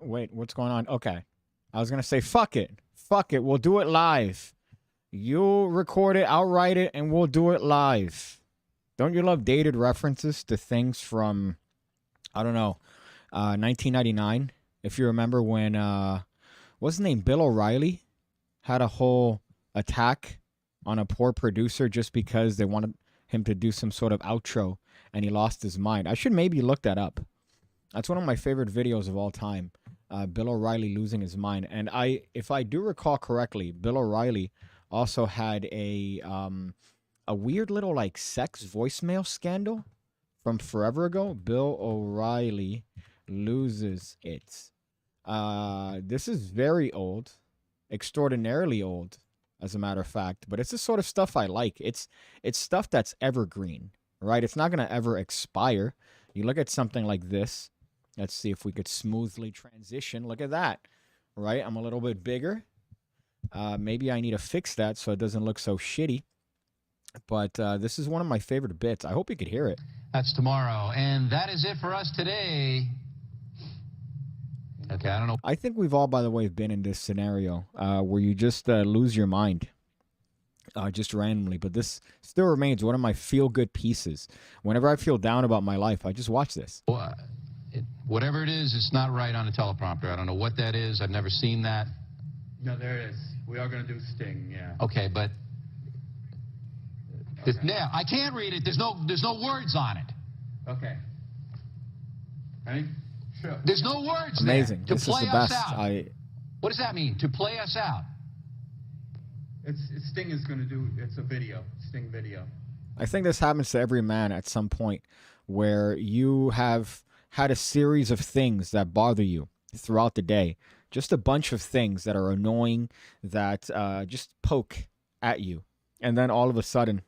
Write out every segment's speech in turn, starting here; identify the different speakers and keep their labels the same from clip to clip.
Speaker 1: Wait, what's going on? Okay. I was going to say, fuck it. Fuck it. We'll do it live. You'll record it, I'll write it, and we'll do it live. Don't you love dated references to things from, I don't know, 1999? If you remember when, what's his name? Bill O'Reilly had a whole attack on a poor producer just because they wanted him to do some sort of outro and he lost his mind. I should maybe look that up. That's one of my favorite videos of all time. Bill O'Reilly losing his mind. And if I do recall correctly, Bill O'Reilly also had a weird little like sex voicemail scandal from forever ago. Bill O'Reilly loses it. This is very old, extraordinarily old, as a matter of fact. But it's the sort of stuff I like. It's stuff that's evergreen, right? It's not gonna ever expire. You look at something like this. Let's see if we could smoothly transition. Look at that, right? I'm a little bit bigger. Maybe I need to fix that so it doesn't look so shitty. But this is one of my favorite bits. I hope you could hear it.
Speaker 2: That's tomorrow. And that is it for us today. Okay, I don't know.
Speaker 1: I think we've all, by the way, been in this scenario where you just lose your mind just randomly. But this still remains one of my feel-good pieces. Whenever I feel down about my life, I just watch this.
Speaker 2: Well, whatever it is, it's not right on a teleprompter. I don't know what that is. I've never seen that.
Speaker 3: No, there is. We are going to do Sting, yeah.
Speaker 2: Okay, but
Speaker 3: Okay.
Speaker 2: Now I can't read it. There's no words on it.
Speaker 3: Okay. Ready? Sure.
Speaker 2: There's no words
Speaker 1: Amazing.
Speaker 2: there.
Speaker 1: This is the best.
Speaker 2: What does that mean? To play us out?
Speaker 3: Sting is going to do. It's a video. Sting video.
Speaker 1: I think this happens to every man at some point, where you have had a series of things that bother you throughout the day. Just a bunch of things that are annoying, that just poke at you. And then all of a sudden,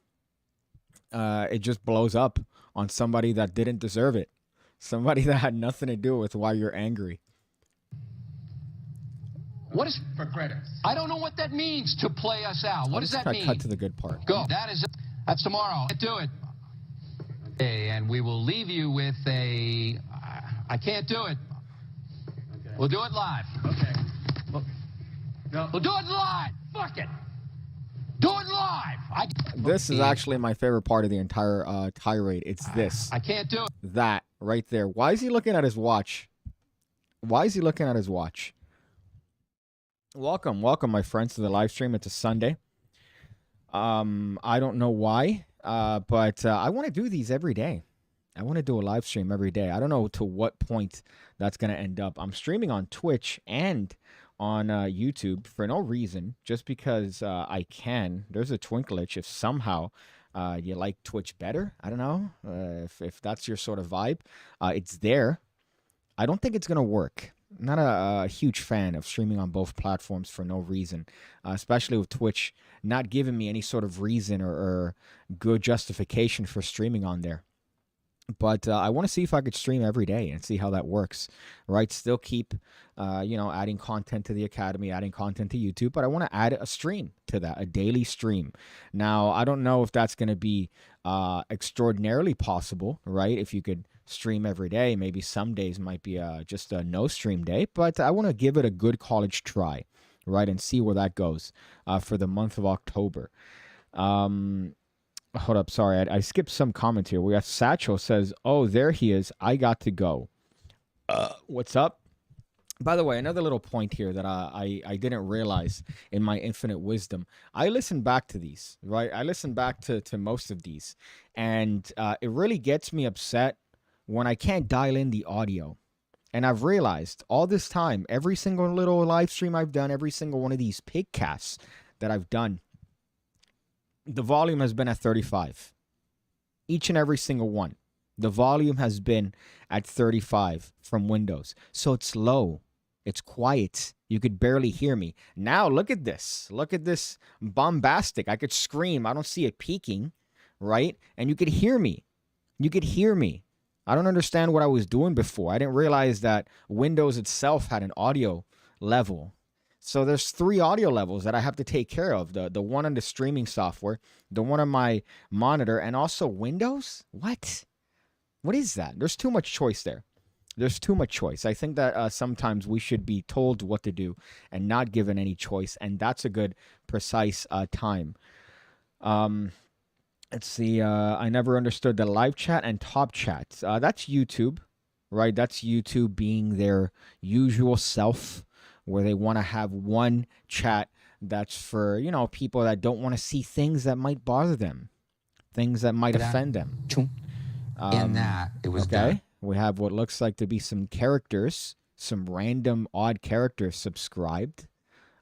Speaker 1: it just blows up on somebody that didn't deserve it. Somebody that had nothing to do with why you're angry.
Speaker 2: What is
Speaker 3: for credits?
Speaker 2: I don't know what that means, to play us out. What does that mean?
Speaker 1: Cut to the good part.
Speaker 2: Go. That is it. That's tomorrow. Do it. Okay, and we will leave you with a... I can't do it.
Speaker 3: Okay.
Speaker 2: We'll do it live.
Speaker 3: Okay. No.
Speaker 2: We'll do it live. Fuck it. Do it live.
Speaker 1: This is actually my favorite part of the entire tirade. It's this.
Speaker 2: I can't do it.
Speaker 1: That right there. Why is he looking at his watch? Why is he looking at his watch? Welcome, my friends, to the live stream. It's a Sunday. I don't know why, but I want to do these every day. I want to do a live stream every day. I don't know to what point that's going to end up. I'm streaming on Twitch and on YouTube for no reason, just because I can. There's a twinklich if somehow you like Twitch better. I don't know if that's your sort of vibe. It's there. I don't think it's going to work. not a huge fan of streaming on both platforms for no reason, especially with Twitch not giving me any sort of reason or good justification for streaming on there. But I want to see if I could stream every day and see how that works, right? Still keep, adding content to the Academy, adding content to YouTube, but I want to add a stream to that, a daily stream. Now, I don't know if that's going to be extraordinarily possible, right? If you could stream every day, maybe some days might be just a no stream day, but I want to give it a good college try, right? And see where that goes for the month of October. Hold up, sorry, I skipped some comment here. We got Satchel says, "Oh, there he is. I got to go." What's up? By the way, another little point here that I didn't realize in my infinite wisdom. I listened back to these, right? I listened back to most of these, and it really gets me upset when I can't dial in the audio. And I've realized all this time, every single little live stream I've done, every single one of these PigCasts that I've done, the volume has been at 35. Each and every single one. The volume has been at 35 from Windows. So it's low. It's quiet. You could barely hear me. Now look at this. Look at this bombastic. I could scream. I don't see it peaking, right? And you could hear me. You could hear me. I don't understand what I was doing before. I didn't realize that Windows itself had an audio level. So there's 3 audio levels that I have to take care of. The one on the streaming software, the one on my monitor, and also Windows? What? What is that? There's too much choice there. There's too much choice. I think that sometimes we should be told what to do and not given any choice, and that's a good, precise time. Let's see. I never understood the live chat and top chat. That's YouTube, right? That's YouTube being their usual self, where they want to have one chat that's for, people that don't want to see things that might bother them, things that might offend them.
Speaker 2: And that it was
Speaker 1: okay.
Speaker 2: done.
Speaker 1: We have what looks like to be some characters, some random odd characters subscribed.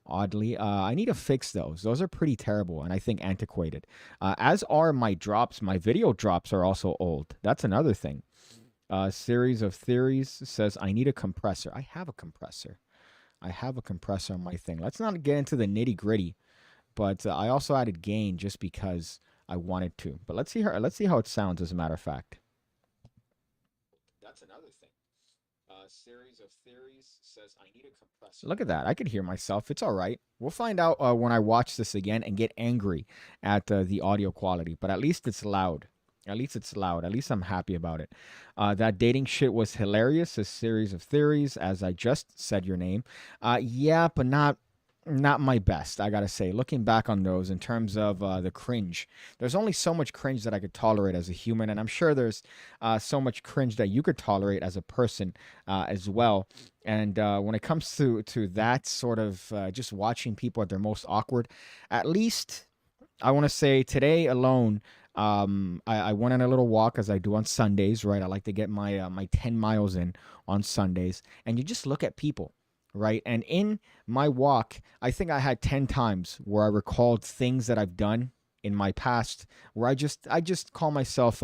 Speaker 1: Oddly, I need to fix those. Those are pretty terrible and I think antiquated. As are my drops. My video drops are also old. That's another thing. Series of Theories says, I need a compressor. I have a compressor. I have a compressor on my thing. Let's not get into the nitty gritty, but I also added gain just because I wanted to. But let's see how it sounds. As a matter of fact, that's another thing. Series of Theories says I need a compressor. Look at that. I could hear myself. It's all right. We'll find out when I watch this again and get angry at the audio quality. But at least it's loud. At least it's loud. At least I'm happy about it. That dating shit was hilarious. A Series of Theories, as I just said your name. Yeah, but not my best, I gotta say. Looking back on those in terms of the cringe, there's only so much cringe that I could tolerate as a human, and I'm sure there's so much cringe that you could tolerate as a person as well. And when it comes to that sort of just watching people at their most awkward, at least I want to say today alone, I went on a little walk as I do on Sundays, right? I like to get my my 10 miles in on Sundays, and you just look at people, right? And in my walk, I think I had 10 times where I recalled things that I've done in my past where I just call myself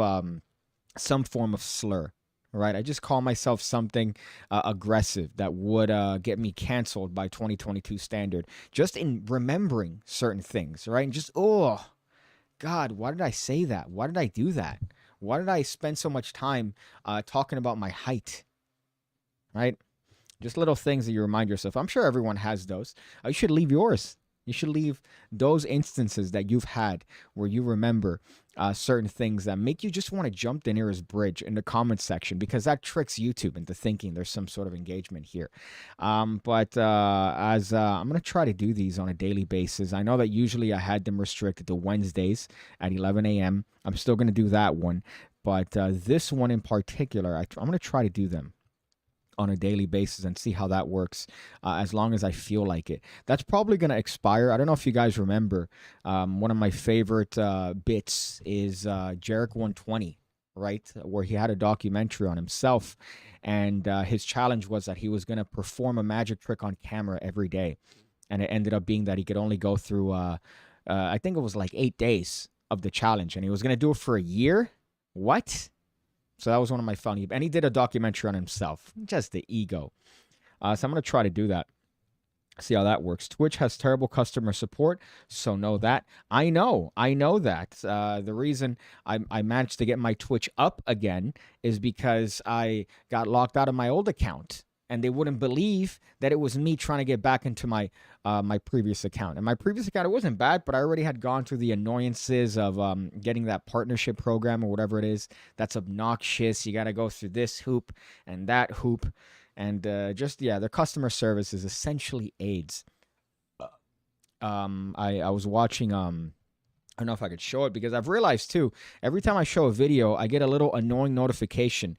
Speaker 1: some form of slur, right? I just call myself something aggressive that would get me canceled by 2022 standard, just in remembering certain things, right? And just, oh God, why did I say that? Why did I do that? Why did I spend so much time talking about my height, right? Just little things that you remind yourself. I'm sure everyone has those. You should leave yours. You should leave those instances that you've had where you remember certain things that make you just want to jump the nearest bridge in the comment section, because that tricks YouTube into thinking there's some sort of engagement here. But as I'm going to try to do these on a daily basis. I know that usually I had them restricted to Wednesdays at 11 a.m. I'm still going to do that one. But this one in particular, I'm going to try to do them on a daily basis and see how that works, as long as I feel like it. That's probably going to expire. I don't know if you guys remember, one of my favorite bits is Jarek 120, right? Where he had a documentary on himself, and his challenge was that he was going to perform a magic trick on camera every day. And it ended up being that he could only go through, I think it was like 8 days of the challenge, and he was going to do it for a year. What? So that was one of my funny, and he did a documentary on himself. Just the ego. So I'm going to try to do that. See how that works. Twitch has terrible customer support, so know that. I know that. The reason I managed to get my Twitch up again is because I got locked out of my old account, and they wouldn't believe that it was me trying to get back into my my previous account. And my previous account, it wasn't bad, but I already had gone through the annoyances of getting that partnership program or whatever it is. That's obnoxious. You got to go through this hoop and that hoop. And their customer service is essentially AIDS. I was watching, I don't know if I could show it because I've realized too, every time I show a video, I get a little annoying notification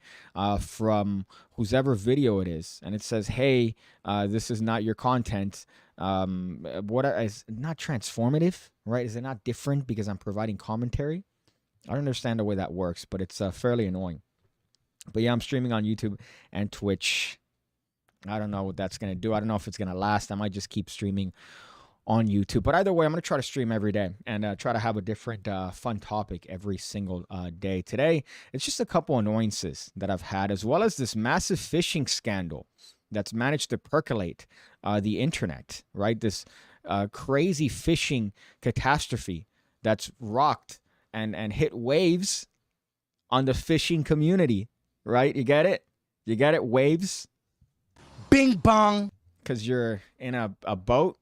Speaker 1: from whoever video it is. And it says, hey, this is not your content. What is not transformative, right? Is it not different because I'm providing commentary? I don't understand the way that works, but it's fairly annoying. But yeah, I'm streaming on YouTube and Twitch. I don't know what that's going to do. I don't know if it's going to last. I might just keep streaming on YouTube. But either way, I'm going to try to stream every day and try to have a different fun topic every single day. Today, it's just a couple annoyances that I've had, as well as this massive phishing scandal that's managed to percolate the internet, right? This crazy phishing catastrophe that's rocked and hit waves on the phishing community, right? You get it? You get it? Waves?
Speaker 4: Bing bong.
Speaker 1: Because you're in a boat,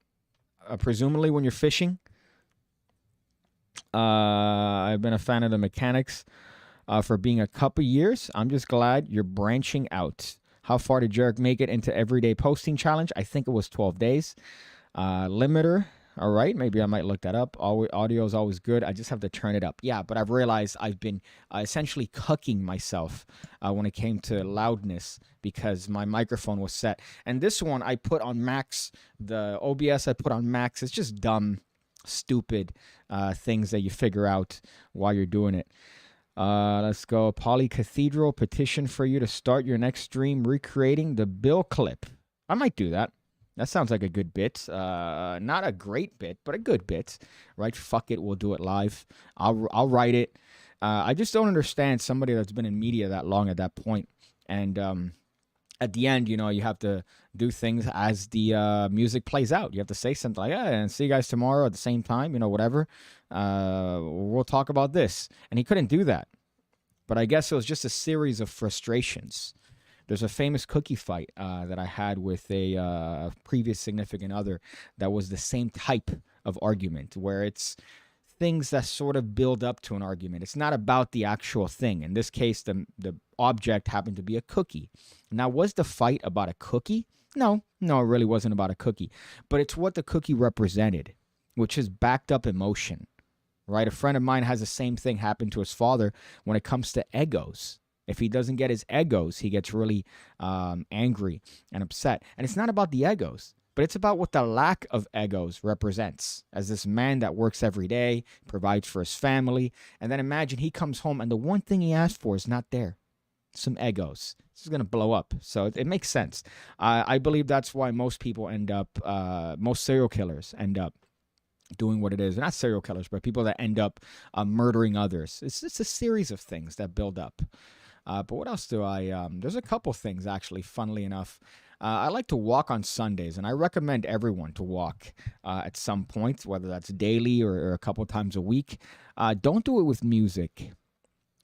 Speaker 1: presumably when you're fishing. I've been a fan of the mechanics for being a couple years. I'm just glad you're branching out. How far did Jarek make it into everyday posting challenge? I think it was 12 days. Limiter. All right, maybe I might look that up. Audio is always good. I just have to turn it up. Yeah, but I've realized I've been essentially cucking myself when it came to loudness because my microphone was set. And this one I put on max. The OBS I put on max. It's just dumb, stupid things that you figure out while you're doing it. Let's go. Poly Cathedral petition for you to start your next stream recreating the Bill clip. I might do that. That sounds like a good bit. Not a great bit, but a good bit, right? Fuck it, we'll do it live. I'll write it. I just don't understand somebody that's been in media that long at that point. And at the end, you have to do things as the music plays out. You have to say something like, yeah, and see you guys tomorrow at the same time, whatever. We'll talk about this. And he couldn't do that. But I guess it was just a series of frustrations. There's a famous cookie fight that I had with a previous significant other that was the same type of argument, where it's things that sort of build up to an argument. It's not about the actual thing. In this case, the object happened to be a cookie. Now, was the fight about a cookie? No, it really wasn't about a cookie. But it's what the cookie represented, which is backed up emotion, right? A friend of mine has the same thing happen to his father when it comes to egos. If he doesn't get his egos, he gets really angry and upset. And it's not about the egos, but it's about what the lack of egos represents. As this man that works every day, provides for his family, and then imagine he comes home and the one thing he asked for is not there. Some egos. This is going to blow up. So it makes sense. I believe that's why most people end up, most serial killers end up doing what it is. They're not serial killers, but people that end up murdering others. It's a series of things that build up. But what else do I, there's a couple things actually, funnily enough. I like to walk on Sundays, and I recommend everyone to walk at some point, whether that's daily or a couple times a week. Don't do it with music.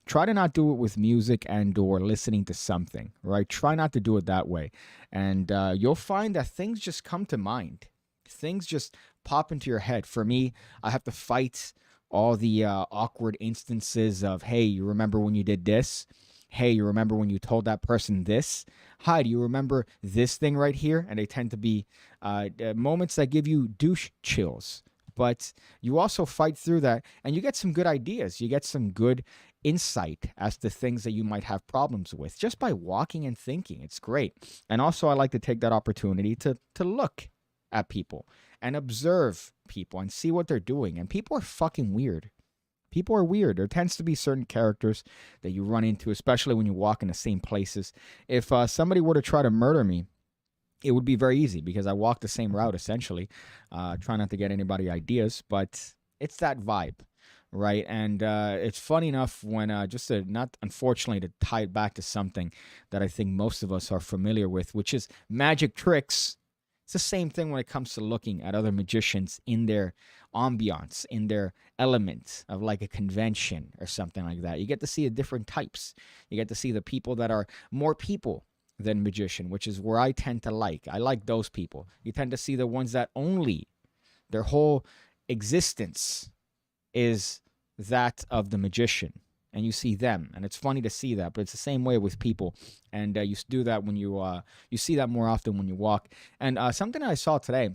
Speaker 1: Try to not do it with music and or listening to something, right? Try not to do it that way. And you'll find that things just come to mind. Things just pop into your head. For me, I have to fight all the awkward instances of, hey, you remember when you did this? Hey, you remember when you told that person this? Hi, do you remember this thing right here? And they tend to be moments that give you douche chills. But you also fight through that, and you get some good ideas. You get some good insight as to things that you might have problems with just by walking and thinking. It's great. And also, I like to take that opportunity to look at people and observe people and see what they're doing. And people are fucking weird. People are weird. There tends to be certain characters that you run into, especially when you walk in the same places. If somebody were to try to murder me, it would be very easy because I walk the same route, essentially. Try not to get anybody ideas, but it's that vibe, right? And it's funny enough when just to not unfortunately to tie it back to something that I think most of us are familiar with, which is magic tricks. It's the same thing when it comes to looking at other magicians in their ambiance, in their element of like a convention or something like that. You get to see the different types. You get to see the people that are more people than magician, which is where I tend to like. I like those people. You tend to see the ones that only their whole existence is that of the magician, and you see them, and it's funny to see that. But it's the same way with people, and you do that when you see that more often when you walk. And something I saw today,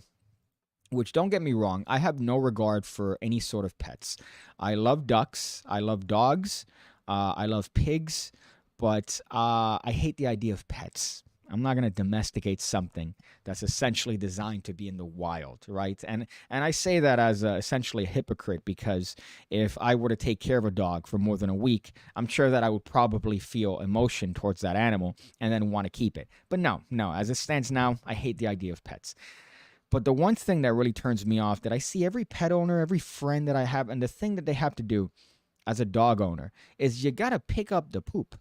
Speaker 1: which, don't get me wrong, I have no regard for any sort of pets. I love ducks, I love dogs, I love pigs, but I hate the idea of pets. I'm not going to domesticate something that's essentially designed to be in the wild, right? And I say that as essentially a hypocrite, because if I were to take care of a dog for more than a week, I'm sure that I would probably feel emotion towards that animal and then want to keep it. But no, as it stands now, I hate the idea of pets. But the one thing that really turns me off, that I see every pet owner, every friend that I have, and the thing that they have to do as a dog owner is you got to pick up the poop.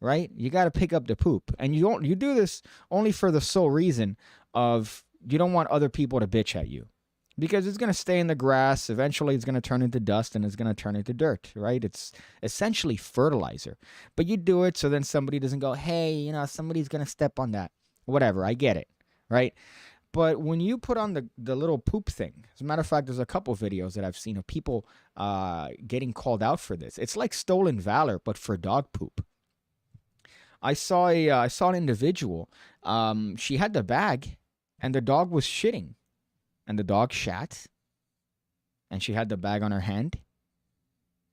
Speaker 1: Right? You got to pick up the poop. And you do this only for the sole reason of you don't want other people to bitch at you. Because it's going to stay in the grass. Eventually, it's going to turn into dust and it's going to turn into dirt, right? It's essentially fertilizer. But you do it so then somebody doesn't go, hey, somebody's going to step on that. Whatever, I get it, right? But when you put on the little poop thing, as a matter of fact, there's a couple videos that I've seen of people getting called out for this. It's like stolen valor, but for dog poop. I saw an individual. She had the bag, and the dog was shitting, and the dog shat, and she had the bag on her hand,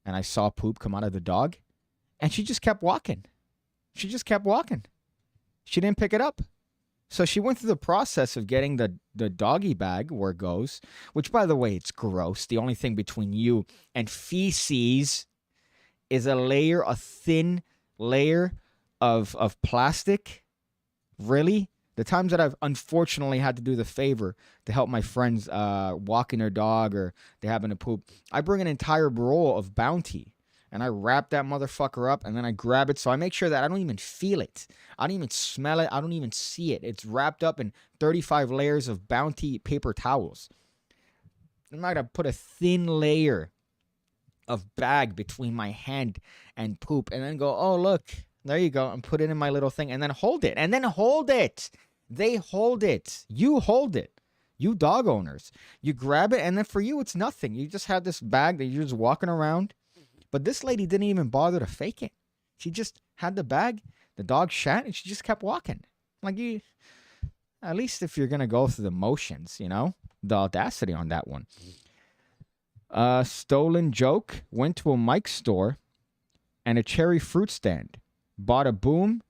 Speaker 1: and I saw poop come out of the dog, and she just kept walking. She didn't pick it up. So she went through the process of getting the doggy bag where it goes, which, by the way, it's gross. The only thing between you and feces is a thin layer of plastic. Really? The times that I've unfortunately had to do the favor to help my friends walking their dog or they happen to poop, I bring an entire roll of Bounty and I wrap that motherfucker up and then I grab it, so I make sure that I don't even feel it. I don't even smell it. I don't even see it. It's wrapped up in 35 layers of Bounty paper towels. I'm not going to put a thin layer of bag between my hand and poop and then go, oh, look. There you go, and put it in my little thing, and then hold it. They hold it. You hold it. You dog owners. You grab it, and then for you, it's nothing. You just have this bag that you're just walking around. But this lady didn't even bother to fake it. She just had the bag, the dog shat, and she just kept walking. Like, at least if you're going to go through the motions, the audacity on that one. Stolen joke. Went to a Mike's store and a cherry fruit stand. Bada boom,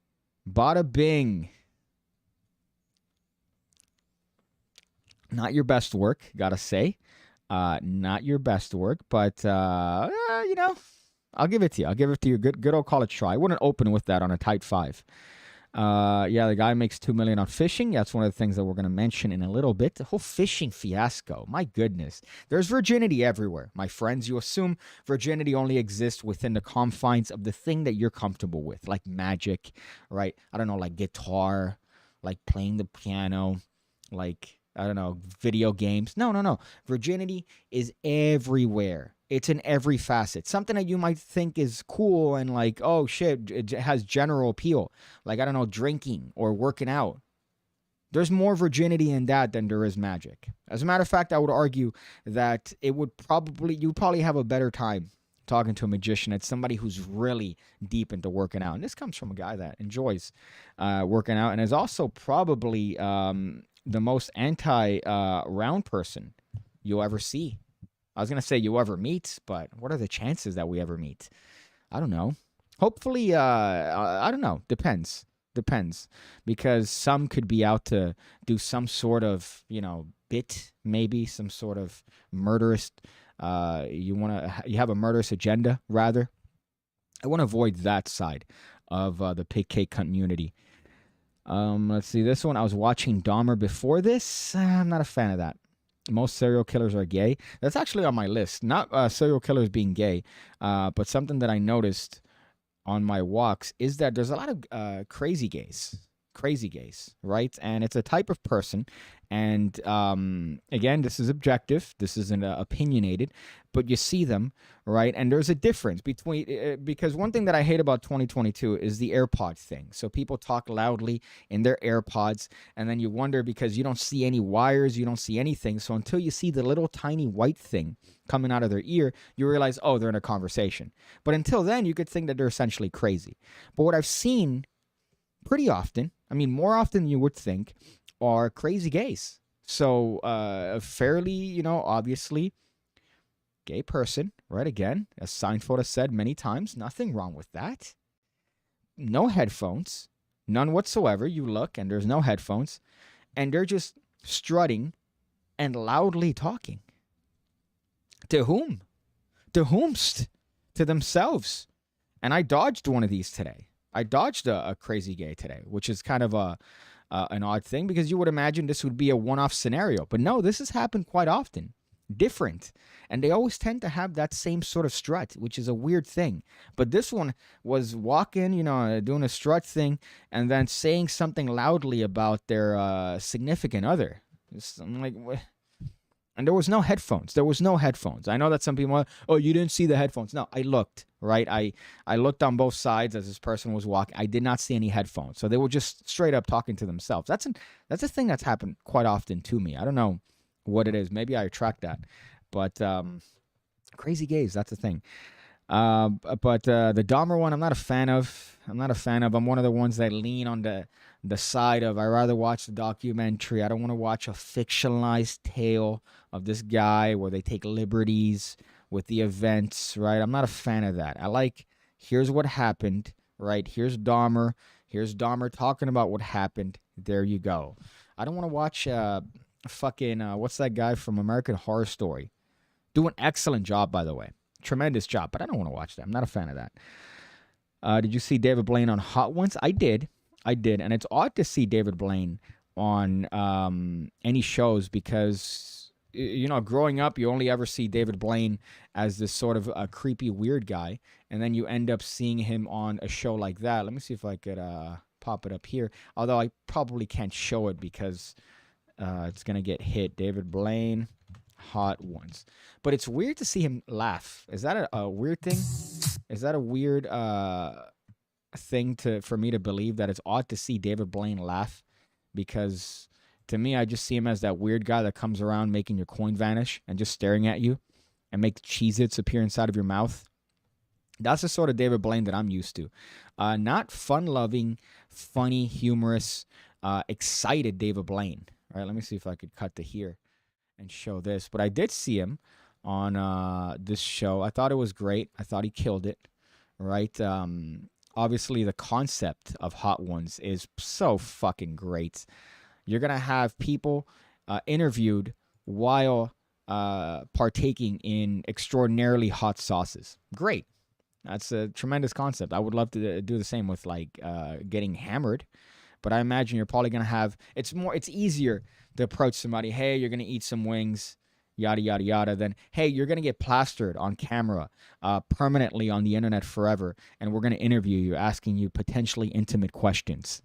Speaker 1: bada bing. Not your best work, gotta say. Not your best work, but, I'll give it to you. I'll give it to you. Good old college try. I wouldn't open with that on a tight 5. The guy makes $2 million on fishing. That's one of the things that we're going to mention in a little bit. The whole fishing fiasco. My goodness. There's virginity everywhere. My friends, you assume virginity only exists within the confines of the thing that you're comfortable with, like magic, right? I don't know, like guitar, like playing the piano, like, I don't know, video games. No. Virginity is everywhere. It's in every facet. Something that you might think is cool and like, oh shit, it has general appeal. Like, I don't know, drinking or working out. There's more virginity in that than there is magic. As a matter of fact, I would argue that you'd probably have a better time talking to a magician. It's somebody who's really deep into working out. And this comes from a guy that enjoys working out and is also probably the most anti-round person you'll ever see. I was going to say you ever meet, but what are the chances that we ever meet? I don't know. Hopefully, I don't know. Depends. Because some could be out to do some sort of, bit, maybe some sort of murderous, you have a murderous agenda, rather. I want to avoid that side of the PigCake community. Let's see this one. I was watching Dahmer before this. I'm not a fan of that. most serial killers are gay. That's actually on my list. Not serial killers being gay, but something that I noticed on my walks is that there's a lot of crazy gays, right? And it's a type of person. And again, this is objective. This isn't opinionated, but you see them, right? And there's a difference between, because one thing that I hate about 2022 is the AirPod thing. So people talk loudly in their AirPods, and then you wonder because you don't see any wires, you don't see anything. So until you see the little tiny white thing coming out of their ear, you realize, oh, they're in a conversation. But until then, you could think that they're essentially crazy. But what I've seen pretty often, I mean, more often than you would think, are crazy gays. So fairly, obviously gay person, right? Again, as Seinfeld has said many times, nothing wrong with that. No headphones, none whatsoever. You look and there's no headphones, and they're just strutting and loudly talking. To whom? To whomst? To themselves. And I dodged one of these today. I dodged a crazy gay today, which is kind of an odd thing because you would imagine this would be a one-off scenario. But no, this has happened quite often. Different. And they always tend to have that same sort of strut, which is a weird thing. But this one was walking, doing a strut thing and then saying something loudly about their significant other. I'm like, what? And there was no headphones. I know that some people are, oh, you didn't see the headphones. No, I looked, right? I looked on both sides as this person was walking. I did not see any headphones. So they were just straight up talking to themselves. That's a thing that's happened quite often to me. I don't know what it is. Maybe I attract that. But crazy gays, that's a thing. But the Dahmer one, I'm not a fan of. I'm one of the ones that lean on the side of, I'd rather watch the documentary. I don't want to watch a fictionalized tale of this guy where they take liberties with the events, right? I'm not a fan of that. I like, here's what happened, right? Here's Dahmer talking about what happened. There you go. I don't want to watch what's that guy from American Horror Story? Do an excellent job, by the way. Tremendous job, but I don't want to watch that. I'm not a fan of that. Did you see David Blaine on Hot Ones? I did, and it's odd to see David Blaine on any shows because, growing up, you only ever see David Blaine as this sort of a creepy, weird guy, and then you end up seeing him on a show like that. Let me see if I could pop it up here, although I probably can't show it because it's going to get hit. David Blaine, Hot Ones. But it's weird to see him laugh. Is that a weird thing? Is that a weird thing for me to believe that it's odd to see David Blaine laugh? Because to me, I just see him as that weird guy that comes around making your coin vanish and just staring at you and make Cheez-Its appear inside of your mouth. That's the sort of David Blaine that I'm used to. Not fun-loving, funny, humorous, excited David Blaine. All right, let me see if I could cut to here and show this. But I did see him on this show. I thought it was great. I thought he killed it, right? Obviously, the concept of Hot Ones is so fucking great. You're going to have people interviewed while partaking in extraordinarily hot sauces. Great. That's a tremendous concept. I would love to do the same with getting hammered. But I imagine you're probably going to have, it's easier to approach somebody, hey, you're going to eat some wings, yada, yada, yada, than, hey, you're going to get plastered on camera permanently on the internet forever, and we're going to interview you, asking you potentially intimate questions.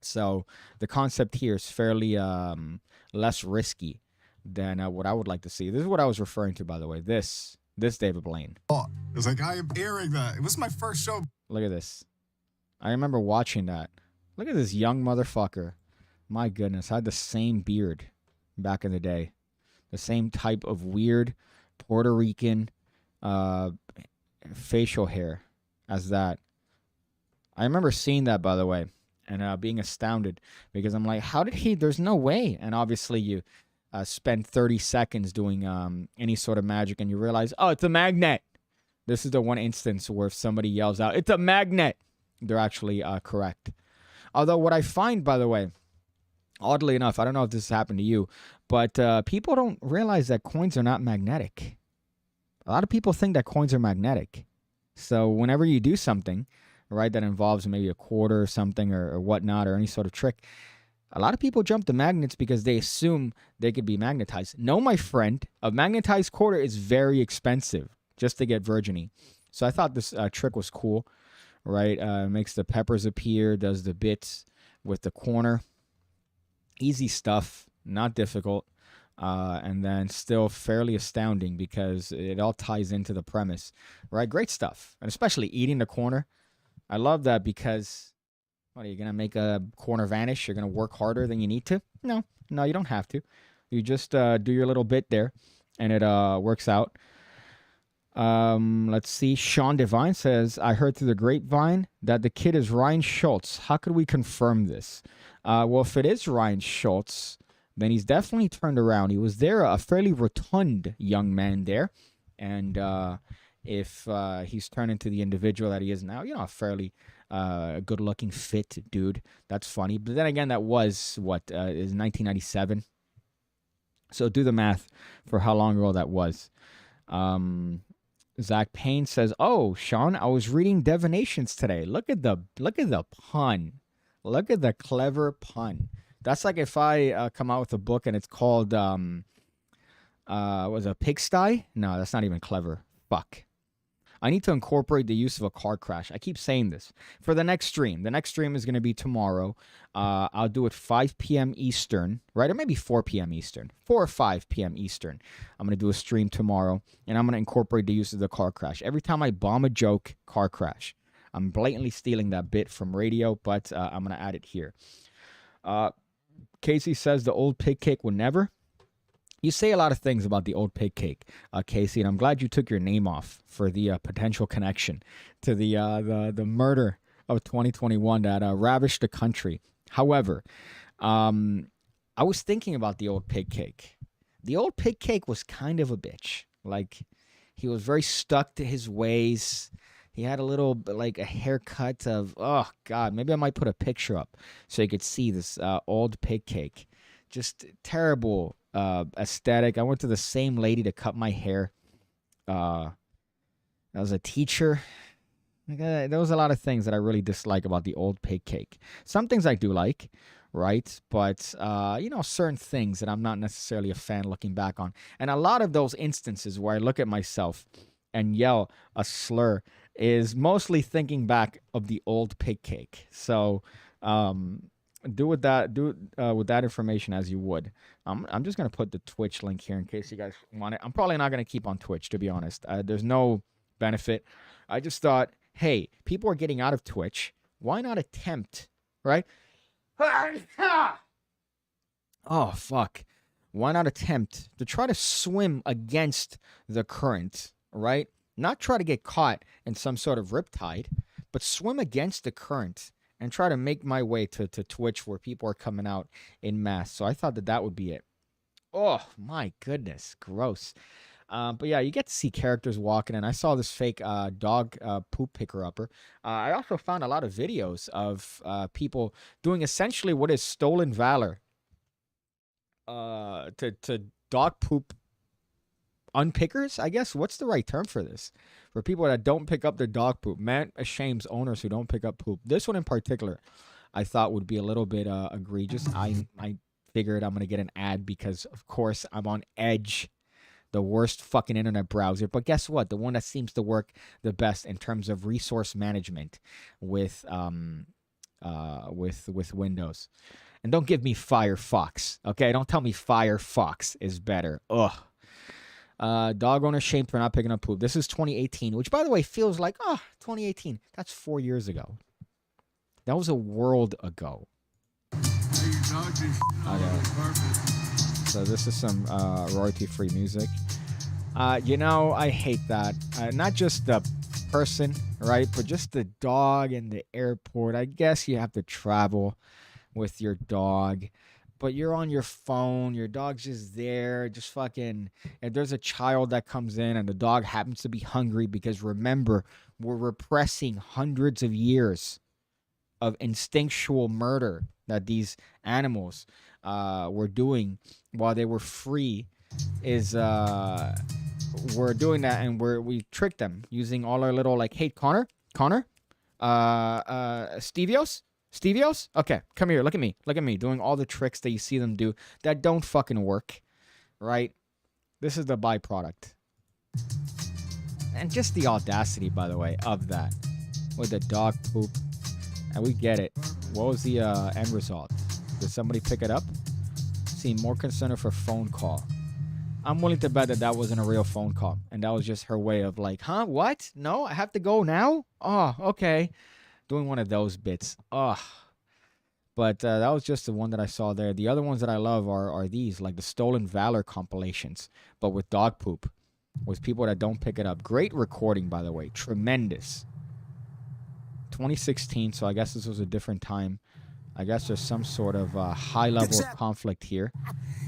Speaker 1: So the concept here is fairly less risky than what I would like to see. This is what I was referring to, by the way. This David Blaine.
Speaker 5: Oh, it was like, I am airing that. It was my first show.
Speaker 1: Look at this. I remember watching that. Look at this young motherfucker. My goodness, I had the same beard back in the day. The same type of weird Puerto Rican facial hair as that. I remember seeing that, by the way, and being astounded because I'm like, how did he? There's no way. And obviously you spend 30 seconds doing any sort of magic and you realize, oh, it's a magnet. This is the one instance where if somebody yells out, it's a magnet, they're actually correct. Although what I find, by the way, oddly enough, I don't know if this has happened to you, but people don't realize that coins are not magnetic. A lot of people think that coins are magnetic. So whenever you do something, right, that involves maybe a quarter or something or whatnot or any sort of trick, A lot of people jump the magnets because they assume they could be magnetized. No, my friend, a magnetized quarter is very expensive just to get virginy. So I thought this trick was cool, right? Makes the peppers appear, does the bits with the corner. Easy stuff, not difficult, and then still fairly astounding because it all ties into the premise, right? Great stuff, and especially eating the corner. I love that because... What, are you going to make a corner vanish? You're going to work harder than you need to? No, you don't have to. You just do your little bit there, and it works out. Let's see. Sean Devine says, I heard through the grapevine that the kid is Ryan Schultz. How could we confirm this? Well, if it is Ryan Schultz, then he's definitely turned around. He was there, a fairly rotund young man there. And if he's turned into the individual that he is now, a fairly... good-looking, fit dude. That's funny. But then again, that was, is 1997. So do the math for how long ago that was. Zach Payne says, oh, Sean, I was reading Divinations today. Look at the pun. Look at the clever pun. That's like if I come out with a book and it's called, was it Pigsty? No, that's not even clever. Fuck. I need to incorporate the use of a car crash. I keep saying this. For the next stream. The next stream is going to be tomorrow. I'll do it 5 p.m. Eastern, right? Or maybe 4 p.m. Eastern. 4 or 5 p.m. Eastern. I'm going to do a stream tomorrow, and I'm going to incorporate the use of the car crash. Every time I bomb a joke, car crash. I'm blatantly stealing that bit from radio, but I'm going to add it here. Casey says the old pig cake would never. You say a lot of things about the old pig cake, Casey, and I'm glad you took your name off for the potential connection to the murder of 2021 that ravished the country. However, I was thinking about the old pig cake. The old pig cake was kind of a bitch. Like, he was very stuck to his ways. He had a little, like, a haircut of, oh, God, maybe I might put a picture up so you could see this old pig cake. Just terrible aesthetic. I went to the same lady to cut my hair. I was a teacher. There was a lot of things that I really dislike about the old pig cake. Some things I do like, right? But, certain things that I'm not necessarily a fan looking back on. And a lot of those instances where I look at myself and yell a slur is mostly thinking back of the old pig cake. So, do with that information as you would. I'm just gonna put the Twitch link here in case you guys want it. I'm probably not gonna keep on Twitch, to be honest. There's no benefit. I just thought, hey, people are getting out of Twitch. Why not attempt, right? Oh fuck! Why not attempt to try to swim against the current, right? Not try to get caught in some sort of riptide, but swim against the current. And try to make my way to Twitch where people are coming out in mass. So I thought that would be it. Oh, my goodness. Gross. But yeah, you get to see characters walking. And I saw this fake dog poop picker-upper. I also found a lot of videos of people doing essentially what is stolen valor to dog poop unpickers, I guess. What's the right term for this? For people that don't pick up their dog poop. Man ashames owners who don't pick up poop. This one in particular, I thought would be a little bit egregious. I figured I'm going to get an ad because, of course, I'm on Edge, the worst fucking internet browser. But guess what? The one that seems to work the best in terms of resource management with Windows. And don't give me Firefox, okay? Don't tell me Firefox is better. Ugh. Dog owner shamed for not picking up poop. This is 2018, which, by the way, feels like, 2018. That's 4 years ago. That was a world ago. Okay. So this is some royalty-free music. I hate that. Not just the person, right, but just the dog in the airport. I guess you have to travel with your dog. But you're on your phone, your dog's just there, just fucking, if there's a child that comes in and the dog happens to be hungry, because remember, we're repressing hundreds of years of instinctual murder that these animals were doing while they were free, we're doing that, and we tricked them using all our little, like, hey, Connor, Stevios, Stevios? Okay, come here. Look at me. Look at me doing all the tricks that you see them do that don't fucking work, right? This is the byproduct. And just the audacity, by the way, of that. With the dog poop. And we get it. What was the end result? Did somebody pick it up? Seem more concerned for phone call. I'm willing to bet that that wasn't a real phone call. And that was just her way of like, huh? What? No? I have to go now? Oh, okay. Doing one of those bits. Ugh. But that was just the one that I saw there. The other ones that I love are these, like the Stolen Valor compilations, but with dog poop. With people that don't pick it up. Great recording, by the way. Tremendous. 2016, so I guess this was a different time. I guess there's some sort of high level of conflict here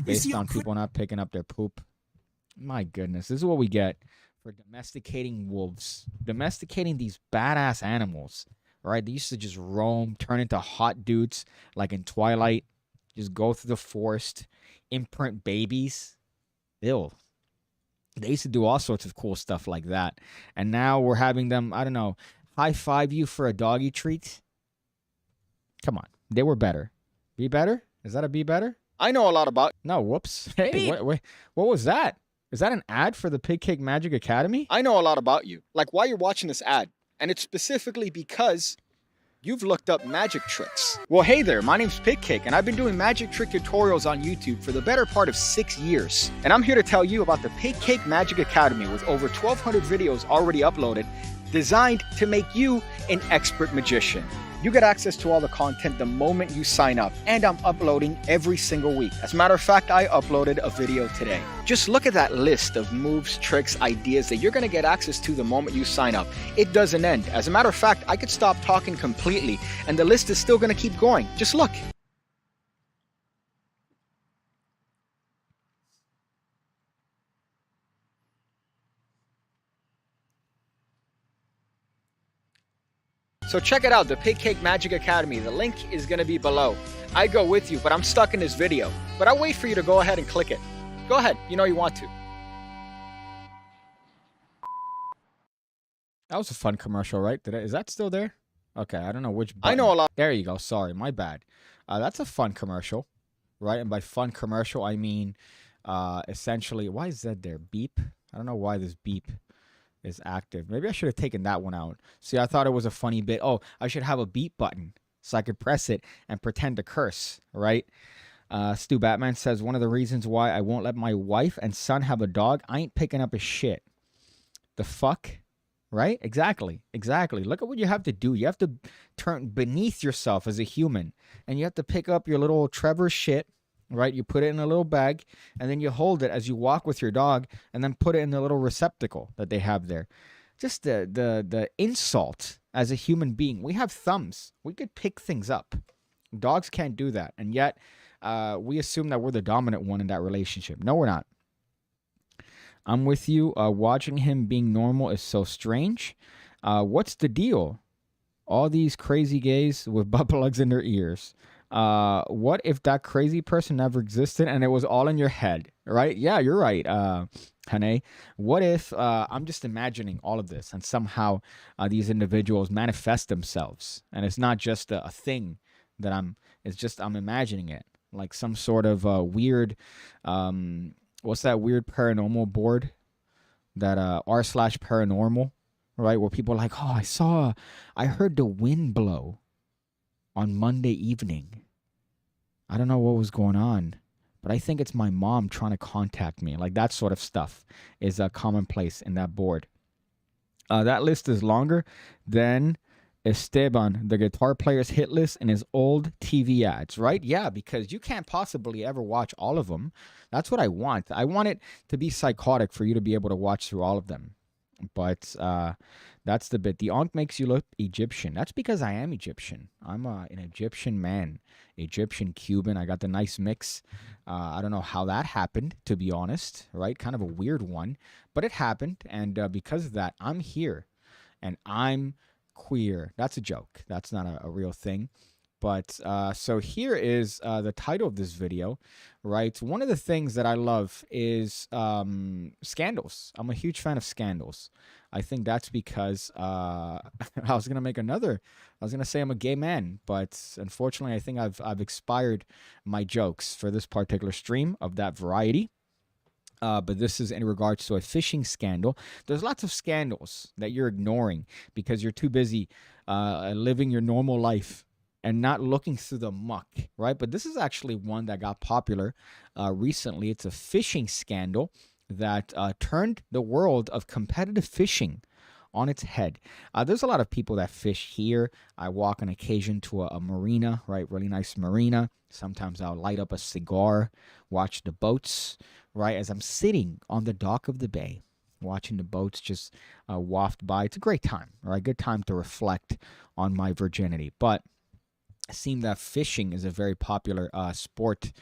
Speaker 1: based on people not picking up their poop. My goodness, this is what we get for domesticating wolves. Domesticating these badass animals, right? They used to just roam, turn into hot dudes like in Twilight, just go through the forest, imprint babies. Ew. They used to do all sorts of cool stuff like that. And now we're having them, I don't know, high five you for a doggy treat. Come on. They were better. Be better? Is that a be better? I know a lot about... No, whoops. Hey, what was that? Is that an ad for the PigCake Magic Academy? I know a lot about you. Like why you're watching this ad. And it's specifically because you've looked up magic tricks. Well, hey there, my name's PigCake, and I've been doing magic trick tutorials on YouTube for the better part of 6 years. And I'm here to tell you about the PigCake Magic Academy with over 1,200 videos already uploaded, designed to make you an expert magician. You get access to all the content the moment you sign up, and I'm uploading every single week. As a matter of fact, I uploaded a video today. Just look at that list of moves, tricks, ideas that you're gonna get access to the moment you sign up. It doesn't end. As a matter of fact, I could stop talking completely, and the list is still gonna keep going. Just look. So check it out, the PigCake Magic Academy. The link is going to be below. I go with you, but I'm stuck in this video. But I'll wait for you to go ahead and click it. Go ahead, you know you want to. That was a fun commercial, right? Is that still there? Okay, I don't know which button. I know a lot. There you go, sorry, my bad. That's a fun commercial, right? And by fun commercial, I mean essentially, why is that there? Beep? I don't know why this beep is active. Maybe I should have taken that one out. See, I thought it was a funny bit. Oh, I should have a beep button so I could press it and pretend to curse, right? Stu Batman says, one of the reasons why I won't let my wife and son have a dog, I ain't picking up his shit. The fuck? Right? Exactly. Exactly. Look at what you have to do. You have to turn beneath yourself as a human. And you have to pick up your little Trevor shit, right? You put it in a little bag, and then you hold it as you walk with your dog, and then put it in the little receptacle that they have there. Just the insult as a human being. We have thumbs. We could pick things up. Dogs can't do that. And yet, we assume that we're the dominant one in that relationship. No, we're not. I'm with you. Watching him being normal is so strange. What's the deal? All these crazy gays with butt plugs in their ears. What if that crazy person never existed and it was all in your head, right? Yeah, you're right, Hane. What if I'm just imagining all of this and somehow these individuals manifest themselves and it's not just a thing that I'm imagining it like some sort of weird, what's that weird paranormal board that r/paranormal, right? Where people are like, oh, I heard the wind blow on Monday evening. I don't know what was going on, but I think it's my mom trying to contact me. Like that sort of stuff is commonplace in that board. That list is longer than Esteban, the guitar player's hit list in his old TV ads, right? Yeah, because you can't possibly ever watch all of them. That's what I want. I want it to be psychotic for you to be able to watch through all of them. But that's the bit. The Ankh makes you look Egyptian. That's because I am Egyptian. I'm an Egyptian man. Egyptian Cuban. I got the nice mix. I don't know how that happened, to be honest, right? Kind of a weird one. But it happened. And because of that, I'm here. And I'm queer. That's a joke. That's not a real thing. But so here is the title of this video, right? One of the things that I love is scandals. I'm a huge fan of scandals. I think that's because I was gonna make another. I was gonna say I'm a gay man, but unfortunately, I think I've expired my jokes for this particular stream of that variety. But this is in regards to a phishing scandal. There's lots of scandals that you're ignoring because you're too busy living your normal life and not looking through the muck, right? But this is actually one that got popular recently. It's a phishing scandal that turned the world of competitive fishing on its head. There's a lot of people that fish here. I walk on occasion to a marina, right? Really nice marina. Sometimes I'll light up a cigar, watch the boats, right? As I'm sitting on the dock of the bay, watching the boats just waft by. It's a great time, right? Good time to reflect on my virginity. But it seems that fishing is a very popular sport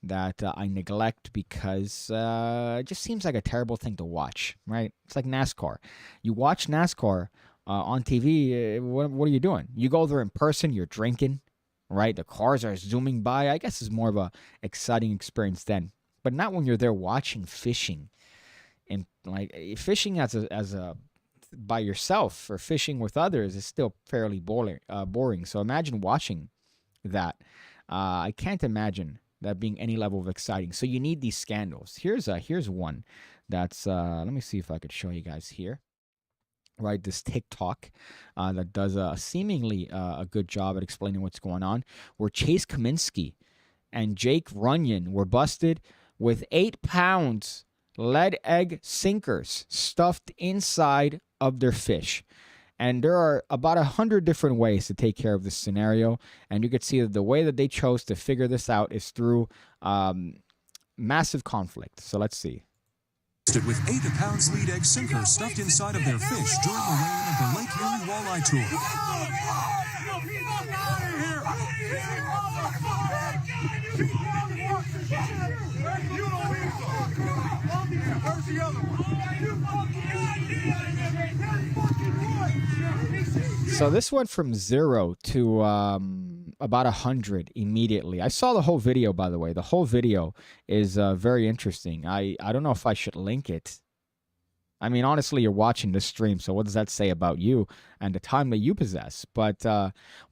Speaker 1: that I neglect because it just seems like a terrible thing to watch, right? It's like NASCAR. You watch NASCAR on TV, what are you doing? You go there in person, you're drinking, right? The cars are zooming by. I guess it's more of a exciting experience then, but not when you're there watching fishing. And like fishing as a by yourself or fishing with others is still fairly boring. So imagine watching that. I can't imagine that being any level of exciting. So you need these scandals. Here's one that's let me see if I could show you guys here. Right, this TikTok that does seemingly a good job at explaining what's going on. Where Chase Kaminsky and Jake Runyon were busted with 8 pounds lead egg sinkers stuffed inside of their fish. And there are about 100 different ways to take care of this scenario. And you can see that the way that they chose to figure this out is through massive conflict. So let's see.
Speaker 6: With 8 pounds lead egg sinkers stuffed inside of their fish during the reign of the Lake Erie Walleye Tour.
Speaker 1: So this went from 0 to about 100 immediately. I saw the whole video, by the way. The whole video is very interesting. I don't know if I should link it. I mean, honestly, you're watching this stream, so what does that say about you and the time that you possess? But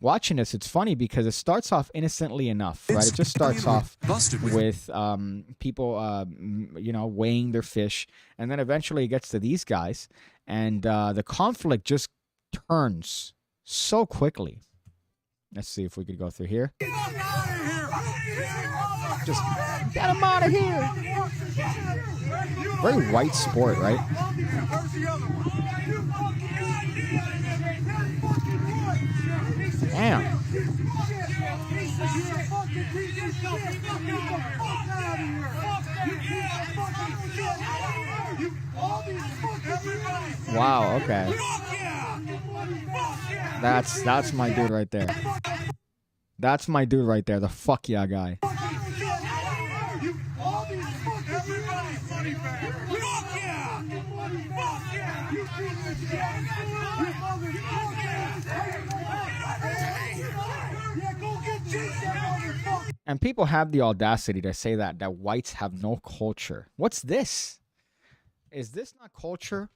Speaker 1: watching this, it's funny because it starts off innocently enough, right? It just starts off with people, weighing their fish, and then eventually it gets to these guys, and the conflict just turns so quickly. Let's see if we could go through here. Just get him out of here. Very white sport, right? Damn. Wow, okay. That's my dude right there. That's my dude right there, the fuck yeah guy. And people have the audacity to say that whites have no culture. What's this? Is this not culture?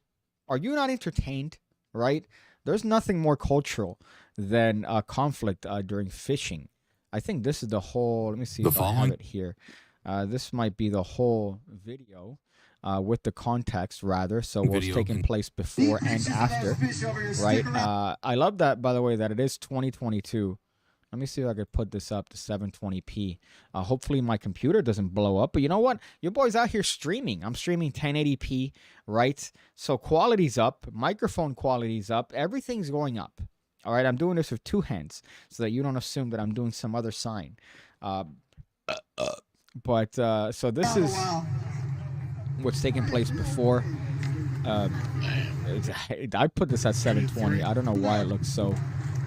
Speaker 1: Are you not entertained? Right? There's nothing more cultural than conflict during fishing. I think this is the whole. Let me see if I have it here. This might be the whole video with the context, rather. So what's taking place before and after, right? I love that, by the way, that it is 2022. Let me see if I could put this up to 720p. Hopefully my computer doesn't blow up. But you know what? Your boy's out here streaming. I'm streaming 1080p, right? So quality's up. Microphone quality's up. Everything's going up. All right? I'm doing this with 2 hands so that you don't assume that I'm doing some other sign. So this is what's taking place before. I put this at 720. I don't know why it looks so...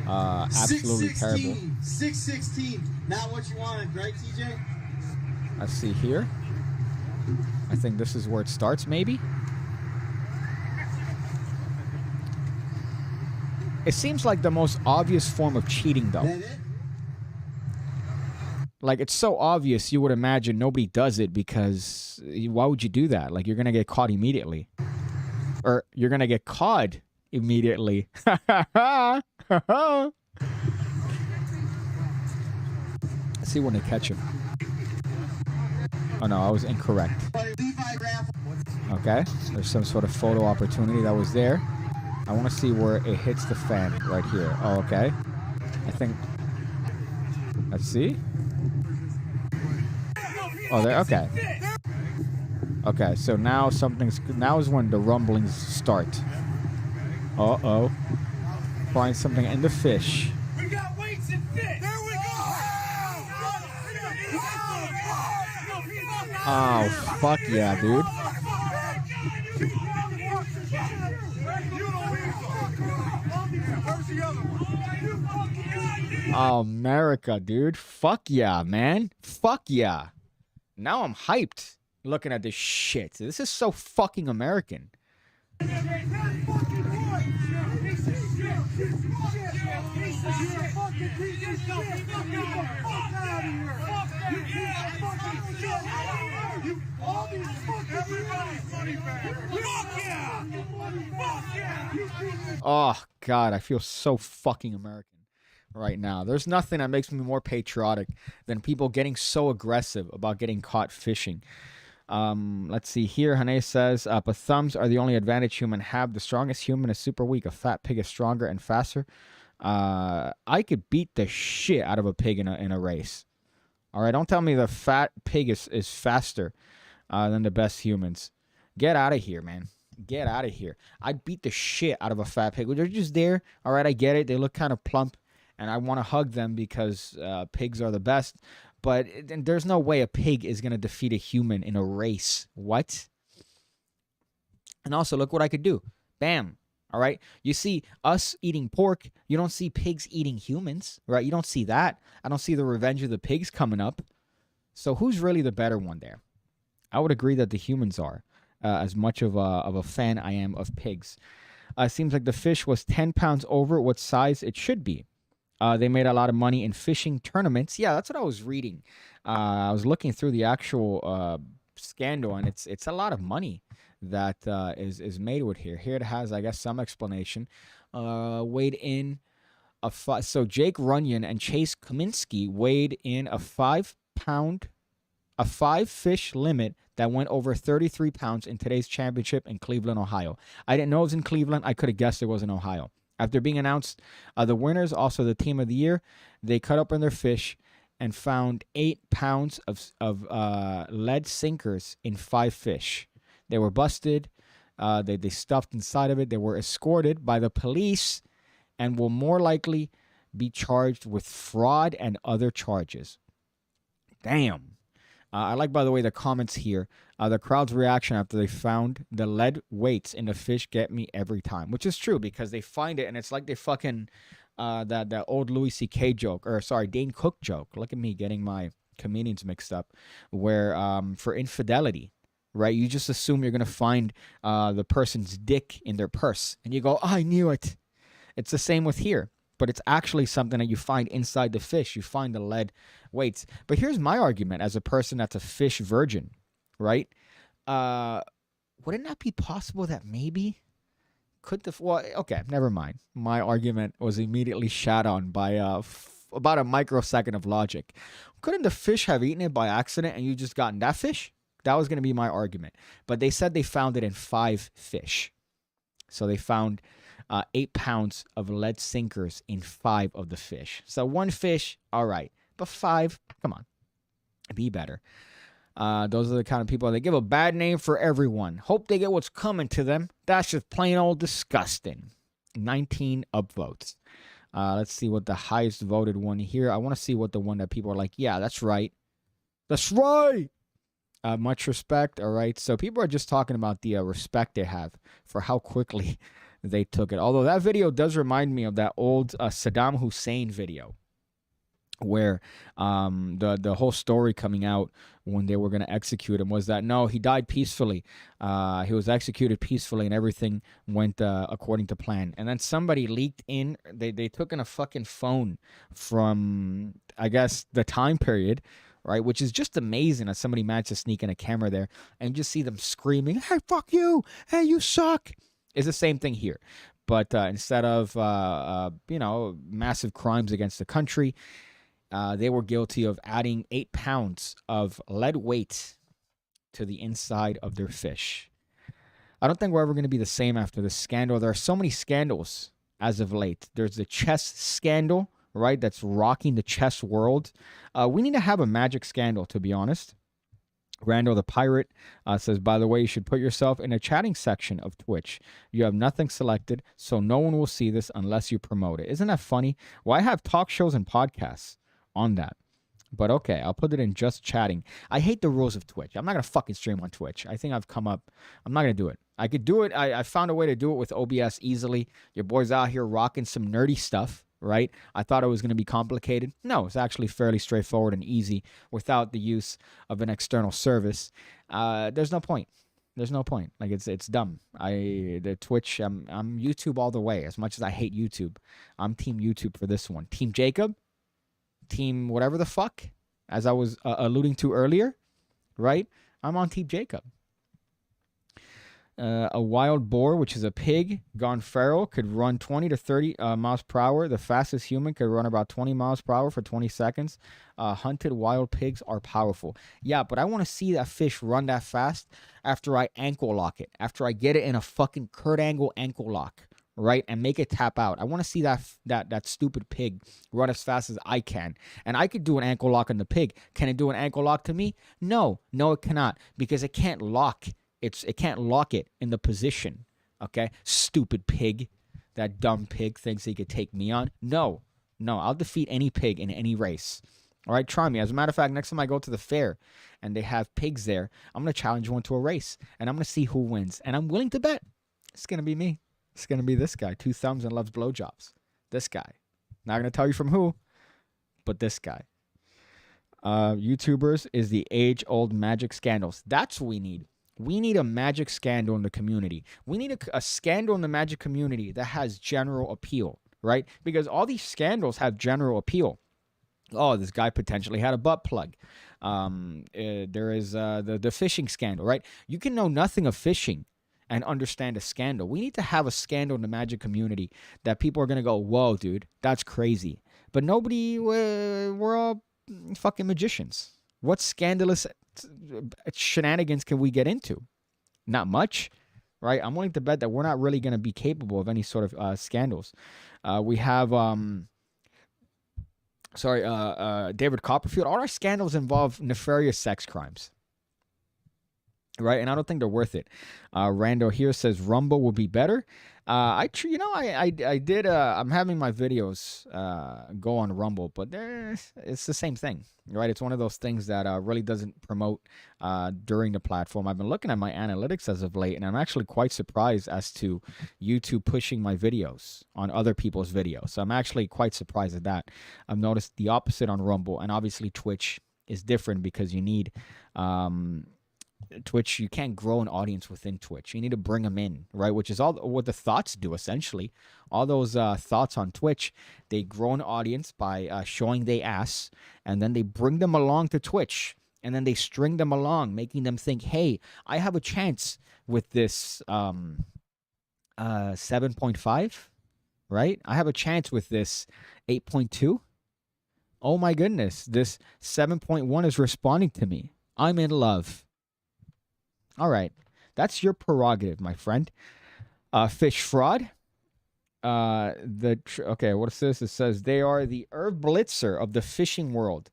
Speaker 1: absolutely terrible.
Speaker 7: 616, not what you wanted, right, TJ?
Speaker 1: Let's see here. I think this is where it starts, maybe. It seems like the most obvious form of cheating, though. Like, it's so obvious you would imagine nobody does it because why would you do that? Like, you're going to get caught immediately. Or you're going to get caught immediately. Let's see when they catch him. Oh, no, I was incorrect. Okay, there's some sort of photo opportunity that was there. I want to see where it hits the fan right here. Oh, okay. I think... Let's see. Oh, there. Okay. Okay, so now something's... Now is when the rumblings start. Uh-oh. Find something in the fish.
Speaker 8: We got weights and fish. There we go.
Speaker 1: Oh, fuck yeah, dude. Oh, America, dude. Fuck yeah, man. Fuck yeah. Now I'm hyped looking at this shit. This is so fucking American. Oh, God, I feel so fucking American right now. There's nothing that makes me more patriotic than people getting so aggressive about getting caught fishing. Let's see here. Hane says, but thumbs are the only advantage human have. The strongest human is super weak. A fat pig is stronger and faster. I could beat the shit out of a pig in a race. All right, don't tell me the fat pig is faster than the best humans. Get out of here, man. Get out of here. I'd beat the shit out of a fat pig. They're just there. All right, I get it. They look kind of plump, and I want to hug them because pigs are the best. But there's no way a pig is going to defeat a human in a race. What? And also, look what I could do. Bam. All right? You see us eating pork. You don't see pigs eating humans, right? You don't see that. I don't see the Revenge of the Pigs coming up. So who's really the better one there? I would agree that the humans are. As much of a fan I am of pigs. Seems like the fish was 10 pounds over what size it should be. They made a lot of money in fishing tournaments. Yeah, that's what I was reading. I was looking through the actual scandal, and it's a lot of money that is made with here. Here it has, I guess, some explanation. Weighed in so Jake Runyon and Chase Kaminsky weighed in a 5 fish limit that went over 33 pounds in today's championship in Cleveland, Ohio. I didn't know it was in Cleveland. I could have guessed it was in Ohio. After being announced, the winners, also the team of the year, they cut open their fish and found 8 pounds of lead sinkers in 5 fish. They were busted. They stuffed inside of it. They were escorted by the police and will more likely be charged with fraud and other charges. Damn. I like, by the way, the comments here. The crowd's reaction after they found the lead weights in the fish get me every time, which is true because they find it and it's like they fucking that old Louis C.K. joke, or sorry, Dane Cook joke. Look at me getting my comedians mixed up. Where for infidelity, right? You just assume you're gonna find the person's dick in their purse, and you go, oh, I knew it. It's the same with here. But it's actually something that you find inside the fish. You find the lead weights. But here's my argument as a person that's a fish virgin, right? Wouldn't that be possible that maybe well, okay, never mind. My argument was immediately shot on by about a microsecond of logic. Couldn't the fish have eaten it by accident and you just gotten that fish? That was going to be my argument. But they said they found it in 5 fish. So they found 8 pounds of lead sinkers in 5 of the fish. So 1 fish, all right. But 5, come on. Be better. Those are the kind of people, they give a bad name for everyone. Hope they get what's coming to them. That's just plain old disgusting. 19 upvotes. Let's see what the highest voted one here. I want to see what the one that people are like, yeah, that's right. That's right. Much respect. All right. So people are just talking about the respect they have for how quickly they took it. Although that video does remind me of that old Saddam Hussein video where the whole story coming out when they were going to execute him was that no, he died peacefully. He was executed peacefully and everything went according to plan. And then somebody leaked in, they took in a fucking phone from, I guess, the time period, right? Which is just amazing that somebody managed to sneak in a camera there and just see them screaming, hey, fuck you. Hey, you suck. It's the same thing here. But instead of, massive crimes against the country, they were guilty of adding 8 pounds of lead weight to the inside of their fish. I don't think we're ever going to be the same after this scandal. There are so many scandals as of late. There's the chess scandal, right? That's rocking the chess world. We need to have a magic scandal, to be honest. Randall the Pirate says, by the way, you should put yourself in a chatting section of Twitch. You have nothing selected, so no one will see this unless you promote it. Isn't that funny? Well, I have talk shows and podcasts on that. But okay, I'll put it in just chatting. I hate the rules of Twitch. I'm not going to fucking stream on Twitch. I think I've come up. I'm not going to do it. I could do it. I found a way to do it with OBS easily. Your boy's out here rocking some nerdy stuff, right? I thought it was going to be complicated. No, it's actually fairly straightforward and easy without the use of an external service. There's no point. There's no point. Like it's dumb. The Twitch, I'm YouTube all the way. As much as I hate YouTube, I'm team YouTube for this one. Team Jacob, team whatever the fuck, as I was alluding to earlier, right? I'm on Team Jacob. A wild boar, which is a pig gone feral, could run 20 to 30 miles per hour. The fastest human could run about 20 miles per hour for 20 seconds. Hunted wild pigs are powerful. Yeah, but I want to see that fish run that fast after I ankle lock it. After I get it in a fucking Kurt Angle ankle lock, right? And make it tap out. I want to see that stupid pig run as fast as I can. And I could do an ankle lock on the pig. Can it do an ankle lock to me? No, it cannot. Because it can't lock. It can't lock it in the position. Okay? Stupid pig. That dumb pig thinks he could take me on. No, I'll defeat any pig in any race. All right, try me. As a matter of fact, next time I go to the fair and they have pigs there, I'm going to challenge one to a race. And I'm going to see who wins. And I'm willing to bet it's going to be me. It's going to be this guy. 2 thumbs and loves blowjobs. This guy. Not going to tell you from who, but this guy. YouTubers is the age-old magic scandals. That's what we need. We need a magic scandal in the community. We need a scandal in the magic community that has general appeal, right? Because all these scandals have general appeal. Oh, this guy potentially had a butt plug. There is the fishing scandal, right? You can know nothing of fishing and understand a scandal. We need to have a scandal in the magic community that people are going to go, whoa, dude, that's crazy. But we're all fucking magicians. What scandalous shenanigans can we get into? Not much, right? I'm willing to bet that we're not really going to be capable of any sort of scandals. We have, David Copperfield. All our scandals involve nefarious sex crimes, right? And I don't think they're worth it. Rando here says Rumble will be better. I did. I'm having my videos go on Rumble, but it's the same thing, right? It's one of those things that really doesn't promote during the platform. I've been looking at my analytics as of late, and I'm actually quite surprised as to YouTube pushing my videos on other people's videos. So I'm actually quite surprised at that. I've noticed the opposite on Rumble, and obviously Twitch is different because you need Twitch, you can't grow an audience within Twitch. You need to bring them in, right? Which is all what the thoughts do, essentially. All those thoughts on Twitch, they grow an audience by showing they ass, and then they bring them along to Twitch, and then they string them along, making them think, hey, I have a chance with this 7.5, right? I have a chance with this 8.2. Oh my goodness, this 7.1 is responding to me. I'm in love. All right, that's your prerogative, my friend. Fish fraud. Okay, what's this? It says they are the Herb Blitzer of the fishing world.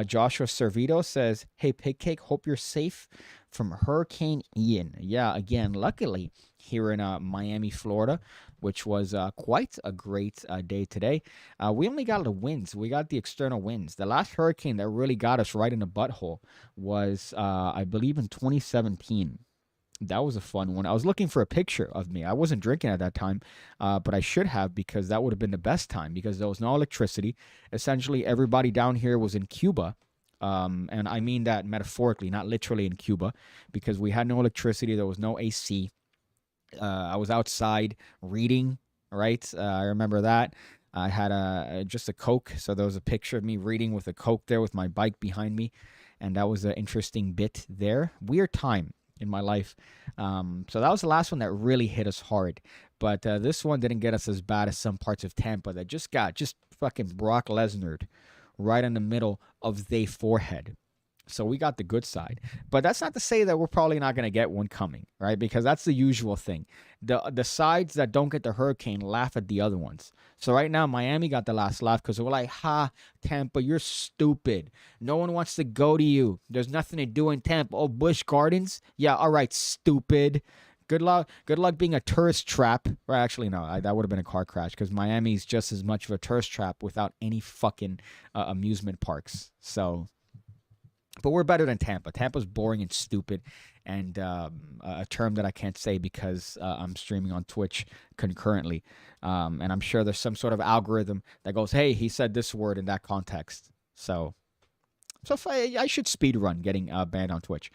Speaker 1: Joshua Servito says, "Hey, PigCake, hope you're safe from Hurricane Ian." Yeah, again, luckily here in Miami, Florida, which was quite a great day today. We only got the winds. We got the external winds. The last hurricane that really got us right in the butthole was, I believe, in 2017. That was a fun one. I was looking for a picture of me. I wasn't drinking at that time, but I should have, because that would have been the best time, because there was no electricity. Essentially, everybody down here was in Cuba. And I mean that metaphorically, not literally in Cuba, because we had no electricity. There was no AC. I was outside reading, right? I remember that. I had just a Coke, so there was a picture of me reading with a Coke there with my bike behind me, and that was an interesting bit there. Weird time in my life. So that was the last one that really hit us hard. But this one didn't get us as bad as some parts of Tampa that just fucking Brock Lesnar right in the middle of their forehead. So we got the good side. But that's not to say that we're probably not going to get one coming, right? Because that's the usual thing. The sides that don't get the hurricane laugh at the other ones. So right now, Miami got the last laugh because we're like, ha, Tampa, you're stupid. No one wants to go to you. There's nothing to do in Tampa. Oh, Busch Gardens? Yeah, all right, stupid. Good luck being a tourist trap. Or actually, no, that would have been a car crash because Miami's just as much of a tourist trap without any fucking amusement parks. So... But we're better than Tampa. Tampa's boring and stupid, and a term that I can't say because I'm streaming on Twitch concurrently. And I'm sure there's some sort of algorithm that goes, hey, he said this word in that context. So if I should speedrun getting banned on Twitch.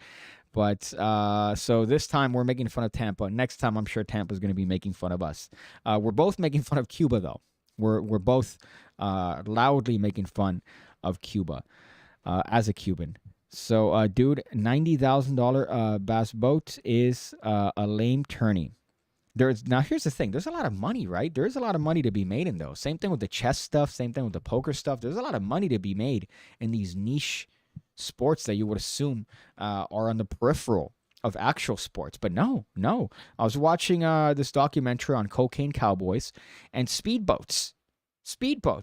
Speaker 1: But so this time we're making fun of Tampa. Next time I'm sure Tampa's going to be making fun of us. We're both making fun of Cuba, though. We're both loudly making fun of Cuba as a Cuban. So, dude, $90,000 bass boat is a lame tourney. Now, here's the thing. There's a lot of money, right? There is a lot of money to be made in those. Same thing with the chess stuff. Same thing with the poker stuff. There's a lot of money to be made in these niche sports that you would assume are on the peripheral of actual sports. But no. I was watching this documentary on cocaine cowboys and speedboats.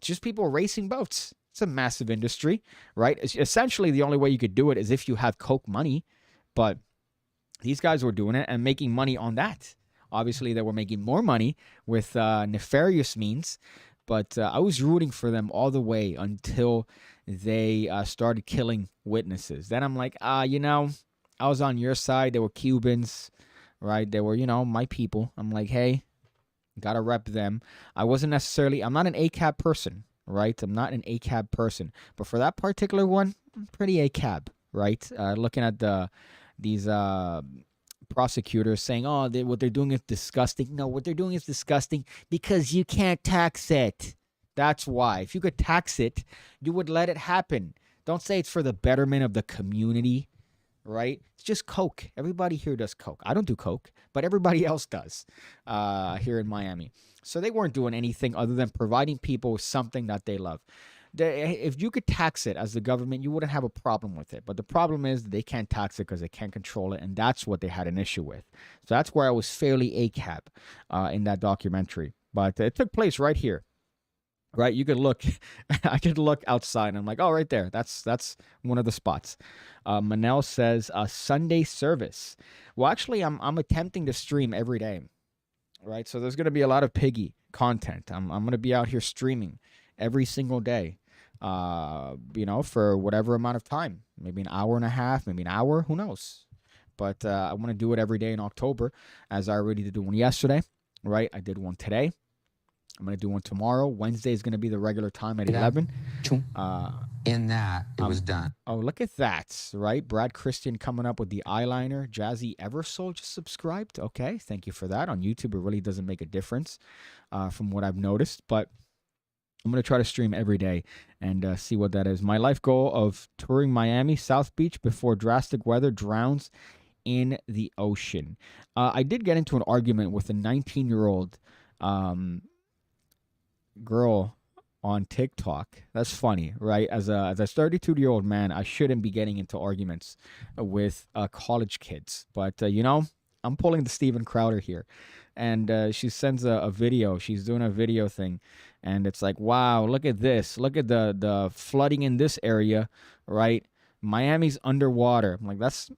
Speaker 1: Just people racing boats. It's a massive industry, right? Essentially, the only way you could do it is if you have Coke money, but these guys were doing it and making money on that. Obviously, they were making more money with nefarious means, but I was rooting for them all the way until they started killing witnesses. Then I'm like, I was on your side. They were Cubans, right? They were, my people. I'm like, hey, gotta rep them. I'm not an ACAB person. Right, I'm not an ACAB person, but for that particular one, I'm pretty ACAB. Right, looking at these prosecutors saying, "Oh, what they're doing is disgusting." No, what they're doing is disgusting because you can't tax it. That's why. If you could tax it, you would let it happen. Don't say it's for the betterment of the community. Right, it's just Coke. Everybody here does Coke. I don't do Coke, but everybody else does here in Miami. So they weren't doing anything other than providing people with something that they love. If you could tax it as the government, you wouldn't have a problem with it. But the problem is they can't tax it because they can't control it, and that's what they had an issue with. So that's where I was fairly ACAB in that documentary. But it took place right here. Right, you could look. I could look outside, and I'm like, oh, right there. That's one of the spots. Manel says Sunday service. Well, actually, I'm attempting to stream every day. Right, so there's going to be a lot of piggy content. I'm going to be out here streaming every single day, for whatever amount of time, maybe an hour and a half, maybe an hour, who knows? But I want to do it every day in October, as I already did one yesterday, right? I did one today. I'm going to do one tomorrow. Wednesday is going to be the regular time at 11.
Speaker 9: In that, it was done.
Speaker 1: Oh, look at that, right? Brad Christian coming up with the eyeliner. Jazzy Eversoul just subscribed. Okay, thank you for that. On YouTube, it really doesn't make a difference from what I've noticed. But I'm going to try to stream every day and see what that is. My life goal of touring Miami, South Beach before drastic weather drowns in the ocean. I did get into an argument with a 19-year-old girl on TikTok. That's funny, right? As a 32-year-old man, I shouldn't be getting into arguments with college kids. But, I'm pulling the Steven Crowder here. And she sends a video. She's doing a video thing. And it's like, wow, look at this. Look at the flooding in this area, right? Miami's underwater. I'm like, that's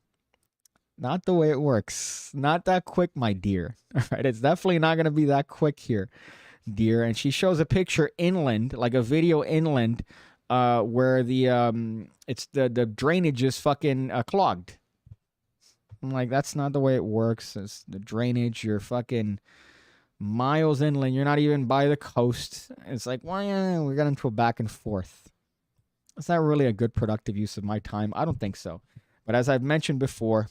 Speaker 1: not the way it works. Not that quick, my dear. All right, it's definitely not going to be that quick here, dear. And she shows a picture inland, like a video inland, where the drainage is fucking clogged. I'm like, that's not the way it works. It's the drainage. You're fucking miles inland. You're not even by the coast. It's like, well, yeah, we got into a back and forth. It's not really a good productive use of my time. I don't think so. But as I've mentioned before,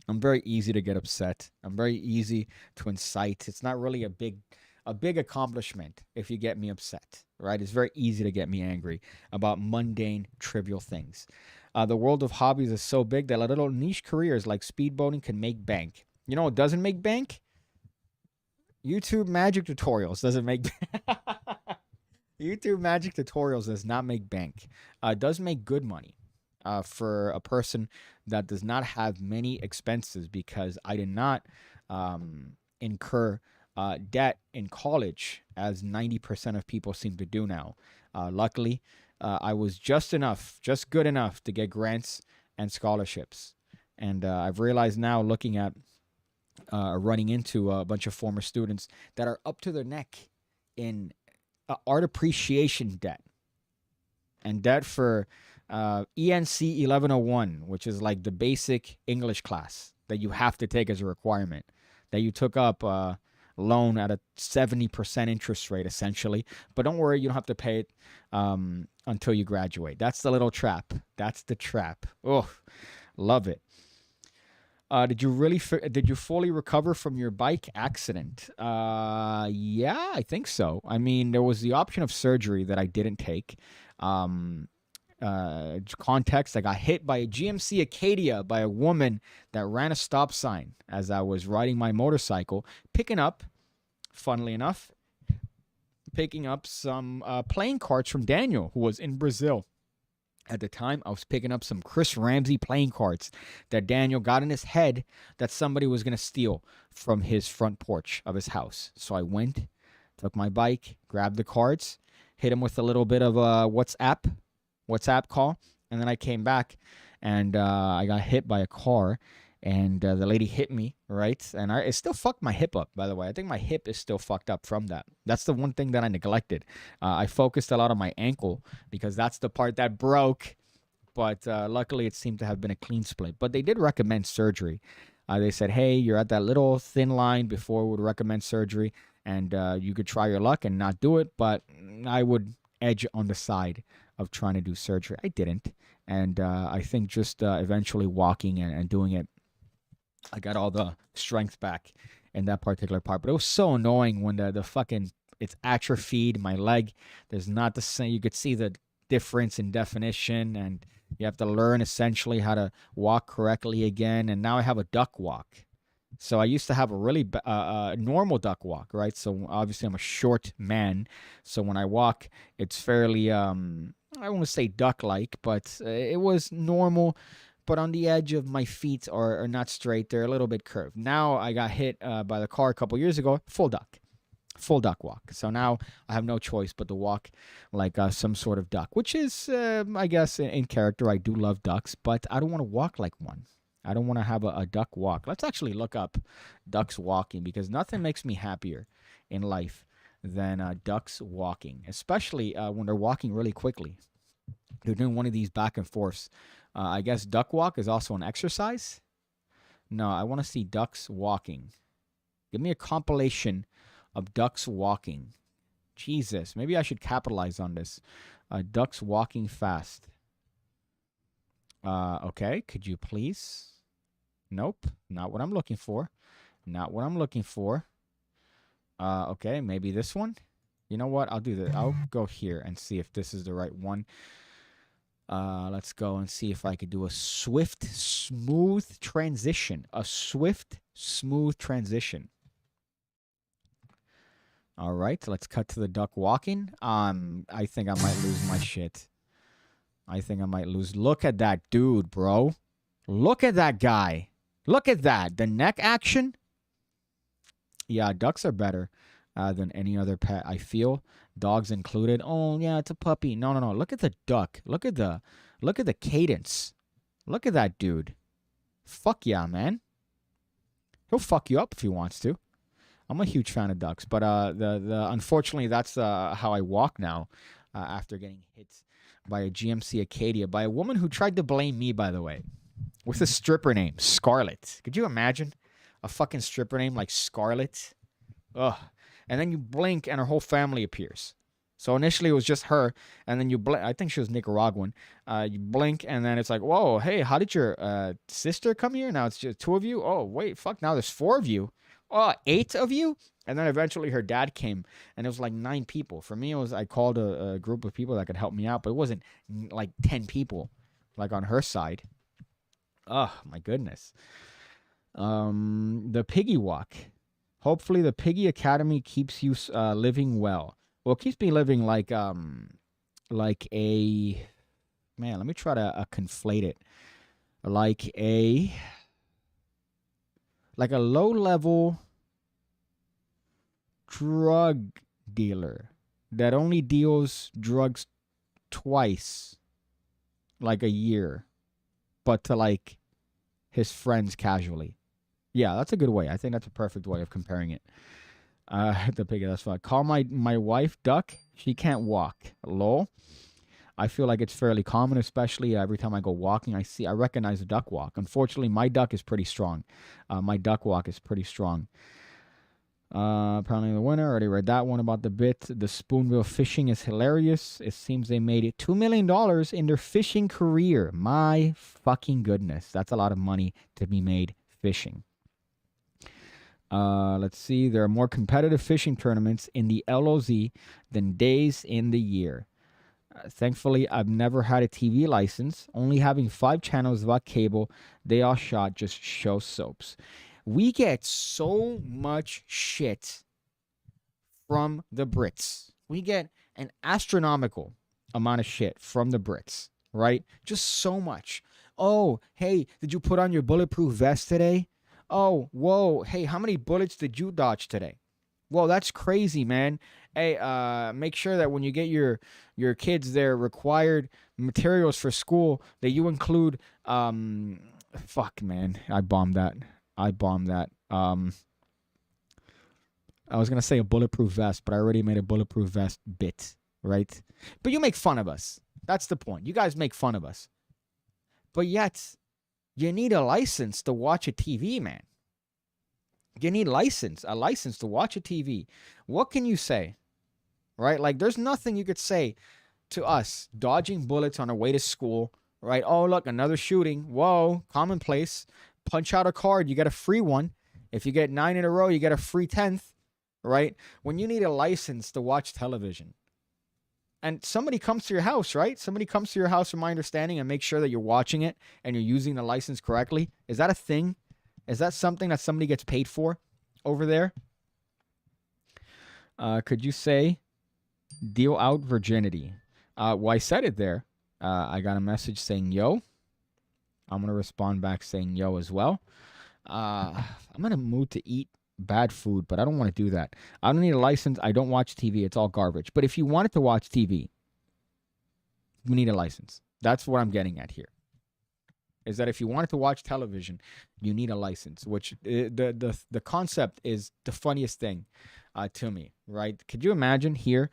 Speaker 1: I'm very easy to get upset. I'm very easy to incite. It's not really a big accomplishment if you get me upset, right? It's very easy to get me angry about mundane, trivial things. The world of hobbies is so big that little niche careers like speedboating can make bank. You know what doesn't make bank? YouTube magic tutorials doesn't make YouTube magic tutorials does not make bank. It does make good money for a person that does not have many expenses, because I did not incur debt in college as 90% of people seem to do now. Luckily, I was just good enough to get grants and scholarships. And I've realized now, looking at running into a bunch of former students that are up to their neck in art appreciation debt and debt for ENC 1101, which is like the basic English class that you have to take as a requirement, that you took up loan at a 70% interest rate, essentially. But don't worry, you don't have to pay it until you graduate. That's the little trap. That's the trap. Oh, love it. Did you fully recover from your bike accident? Yeah, I think so. I mean, there was the option of surgery that I didn't take. Context, I got hit by a GMC Acadia by a woman that ran a stop sign as I was riding my motorcycle, funnily enough, picking up some playing cards from Daniel, who was in Brazil. At the time, I was picking up some Chris Ramsey playing cards that Daniel got in his head that somebody was going to steal from his front porch of his house. So I went, took my bike, grabbed the cards, hit him with a little bit of a WhatsApp call, and then I came back, and I got hit by a car, and the lady hit me, right? And it still fucked my hip up, by the way. I think my hip is still fucked up from that. That's the one thing that I neglected. I focused a lot on my ankle because that's the part that broke, but luckily it seemed to have been a clean split. But they did recommend surgery. They said, hey, you're at that little thin line before we would recommend surgery, and you could try your luck and not do it, but I would edge on the side of trying to do surgery. I didn't, and I think just eventually walking and doing it, I got all the strength back in that particular part. But it was so annoying when the fucking, it's atrophied, my leg. There's not the same, you could see the difference in definition, and you have to learn essentially how to walk correctly again. And now I have a duck walk. So I used to have a really normal duck walk, right? So obviously I'm a short man. So when I walk, it's fairly, I won't say duck-like, but it was normal. But on the edge of my feet are not straight. They're a little bit curved. Now I got hit by the car a couple years ago. Full duck walk. So now I have no choice but to walk like some sort of duck, which is, I guess, in character. I do love ducks, but I don't want to walk like one. I don't want to have a duck walk. Let's actually look up ducks walking, because nothing makes me happier in life than ducks walking, especially when they're walking really quickly. They're doing one of these back and forths. I guess duck walk is also an exercise. No, I want to see ducks walking. Give me a compilation of ducks walking. Jesus, maybe I should capitalize on this. Ducks walking fast. Okay, could you please? Nope, not what I'm looking for. Not what I'm looking for. Okay, maybe this one. You know what? I'll do this. I'll go here and see if this is the right one. Let's go and see if I could do a swift, smooth transition. A swift, smooth transition. All right, let's cut to the duck walking. I think I might lose my shit. I think I might lose. Look at that dude, bro. Look at that guy. Look at that. The neck action. Yeah, ducks are better than any other pet, I feel. Dogs included. Oh, yeah, it's a puppy. No. Look at the duck. Look at the cadence. Look at that dude. Fuck yeah, man. He'll fuck you up if he wants to. I'm a huge fan of ducks, but unfortunately, that's how I walk now after getting hit by a GMC Acadia by a woman who tried to blame me, by the way. What's a stripper name? Scarlet. Could you imagine a fucking stripper name like Scarlet? Ugh. And then you blink and her whole family appears. So initially it was just her, and then you blink. I think she was Nicaraguan. You blink, and then it's like, whoa, hey, how did your sister come here? Now it's just 2 of you? Oh, wait, fuck, now there's 4 of you. Oh, 8 of you? And then eventually her dad came, and it was like 9 people. For me, I called a group of people that could help me out, but it wasn't like 10 people, like on her side. Oh, my goodness. The Piggy Walk. Hopefully the Piggy Academy keeps you living well. Well, it keeps me living like a... Man, let me try to conflate it. Like a low-level drug dealer that only deals drugs twice, like a year, but to like his friends casually. Yeah, that's a good way. I think that's a perfect way of comparing it. The Piggy, that's fine. Call my wife Duck. She can't walk. Lol. I feel like it's fairly common, especially every time I go walking. I recognize a duck walk. Unfortunately, my duck is pretty strong. My duck walk is pretty strong. Apparently the winner. Already read that one about the bit. The spoonbill fishing is hilarious. It seems they made it $2 million in their fishing career. My fucking goodness. That's a lot of money to be made fishing. Let's see. There are more competitive fishing tournaments in the LOZ than days in the year. Thankfully, I've never had a TV license. Only having 5 channels about cable, they all shot just show soaps. We get so much shit from the Brits. We get an astronomical amount of shit from the Brits, right? Just so much. Oh, hey, did you put on your bulletproof vest today? Oh, whoa, hey, how many bullets did you dodge today? Whoa, that's crazy, man. Hey, make sure that when you get your kids their required materials for school, that you include, fuck, man, I bombed that. I was going to say a bulletproof vest, but I already made a bulletproof vest bit, right? But you make fun of us. That's the point. You guys make fun of us. But yet, you need a license to watch a TV, man. You need a license to watch a TV. What can you say? Right? Like, there's nothing you could say to us dodging bullets on our way to school, right? Oh, look, another shooting. Whoa, commonplace. Punch out a card, you get a free one. If you get 9 in a row, you get a free 10th, right? When you need a license to watch television, and somebody comes to your house, right? Somebody comes to your house, from my understanding, and make sure that you're watching it and you're using the license correctly. Is that a thing? Is that something that somebody gets paid for over there? Could you say deal out virginity? Well, I said it there. I got a message saying yo. I'm going to respond back saying yo as well. I'm in a mood to eat bad food, but I don't want to do that. I don't need a license. I don't watch TV. It's all garbage. But if you wanted to watch TV, you need a license. That's what I'm getting at here. Is that if you wanted to watch television, you need a license, which the concept is the funniest thing to me, right? Could you imagine here?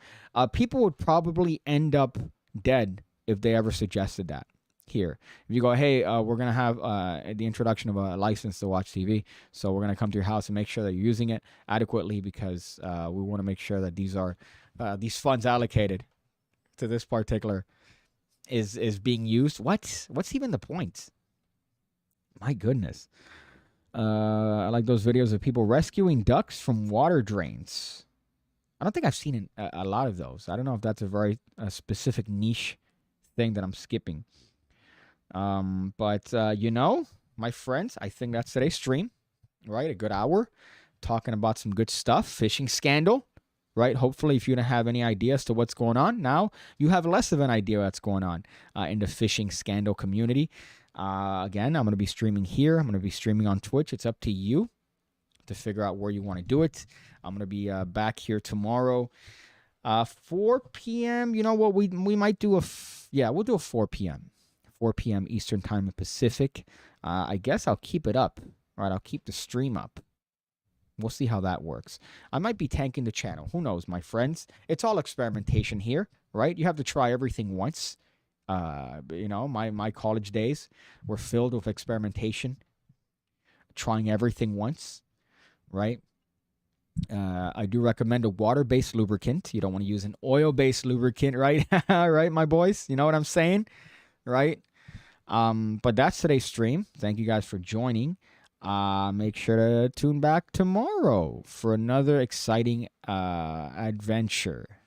Speaker 1: People would probably end up dead if they ever suggested that. Here, if you go, hey, we're going to have the introduction of a license to watch TV. So we're going to come to your house and make sure that you're using it adequately, because we want to make sure that these funds allocated to this particular is being used. What's even the point? My goodness. I like those videos of people rescuing ducks from water drains. I don't think I've seen a lot of those. I don't know if that's a very specific niche thing that I'm skipping. But my friends, I think that's today's stream, right? A good hour talking about some good stuff. Fishing scandal, right? Hopefully, if you don't have any idea as to what's going on, now you have less of an idea what's going on in the fishing scandal community. Again, I'm going to be streaming here. I'm going to be streaming on Twitch. It's up to you to figure out where you want to do it. I'm going to be back here tomorrow, 4 p.m. You know what? We might do we'll do a 4 p.m. 4 p.m. Eastern Time in Pacific. I guess I'll keep it up, right? I'll keep the stream up. We'll see how that works. I might be tanking the channel. Who knows, my friends? It's all experimentation here, right? You have to try everything once. You know, my college days were filled with experimentation, trying everything once, right? I do recommend a water-based lubricant. You don't want to use an oil-based lubricant, right? Right, my boys? You know what I'm saying? Right? But that's today's stream. Thank you guys for joining. Make sure to tune back tomorrow for another exciting adventure.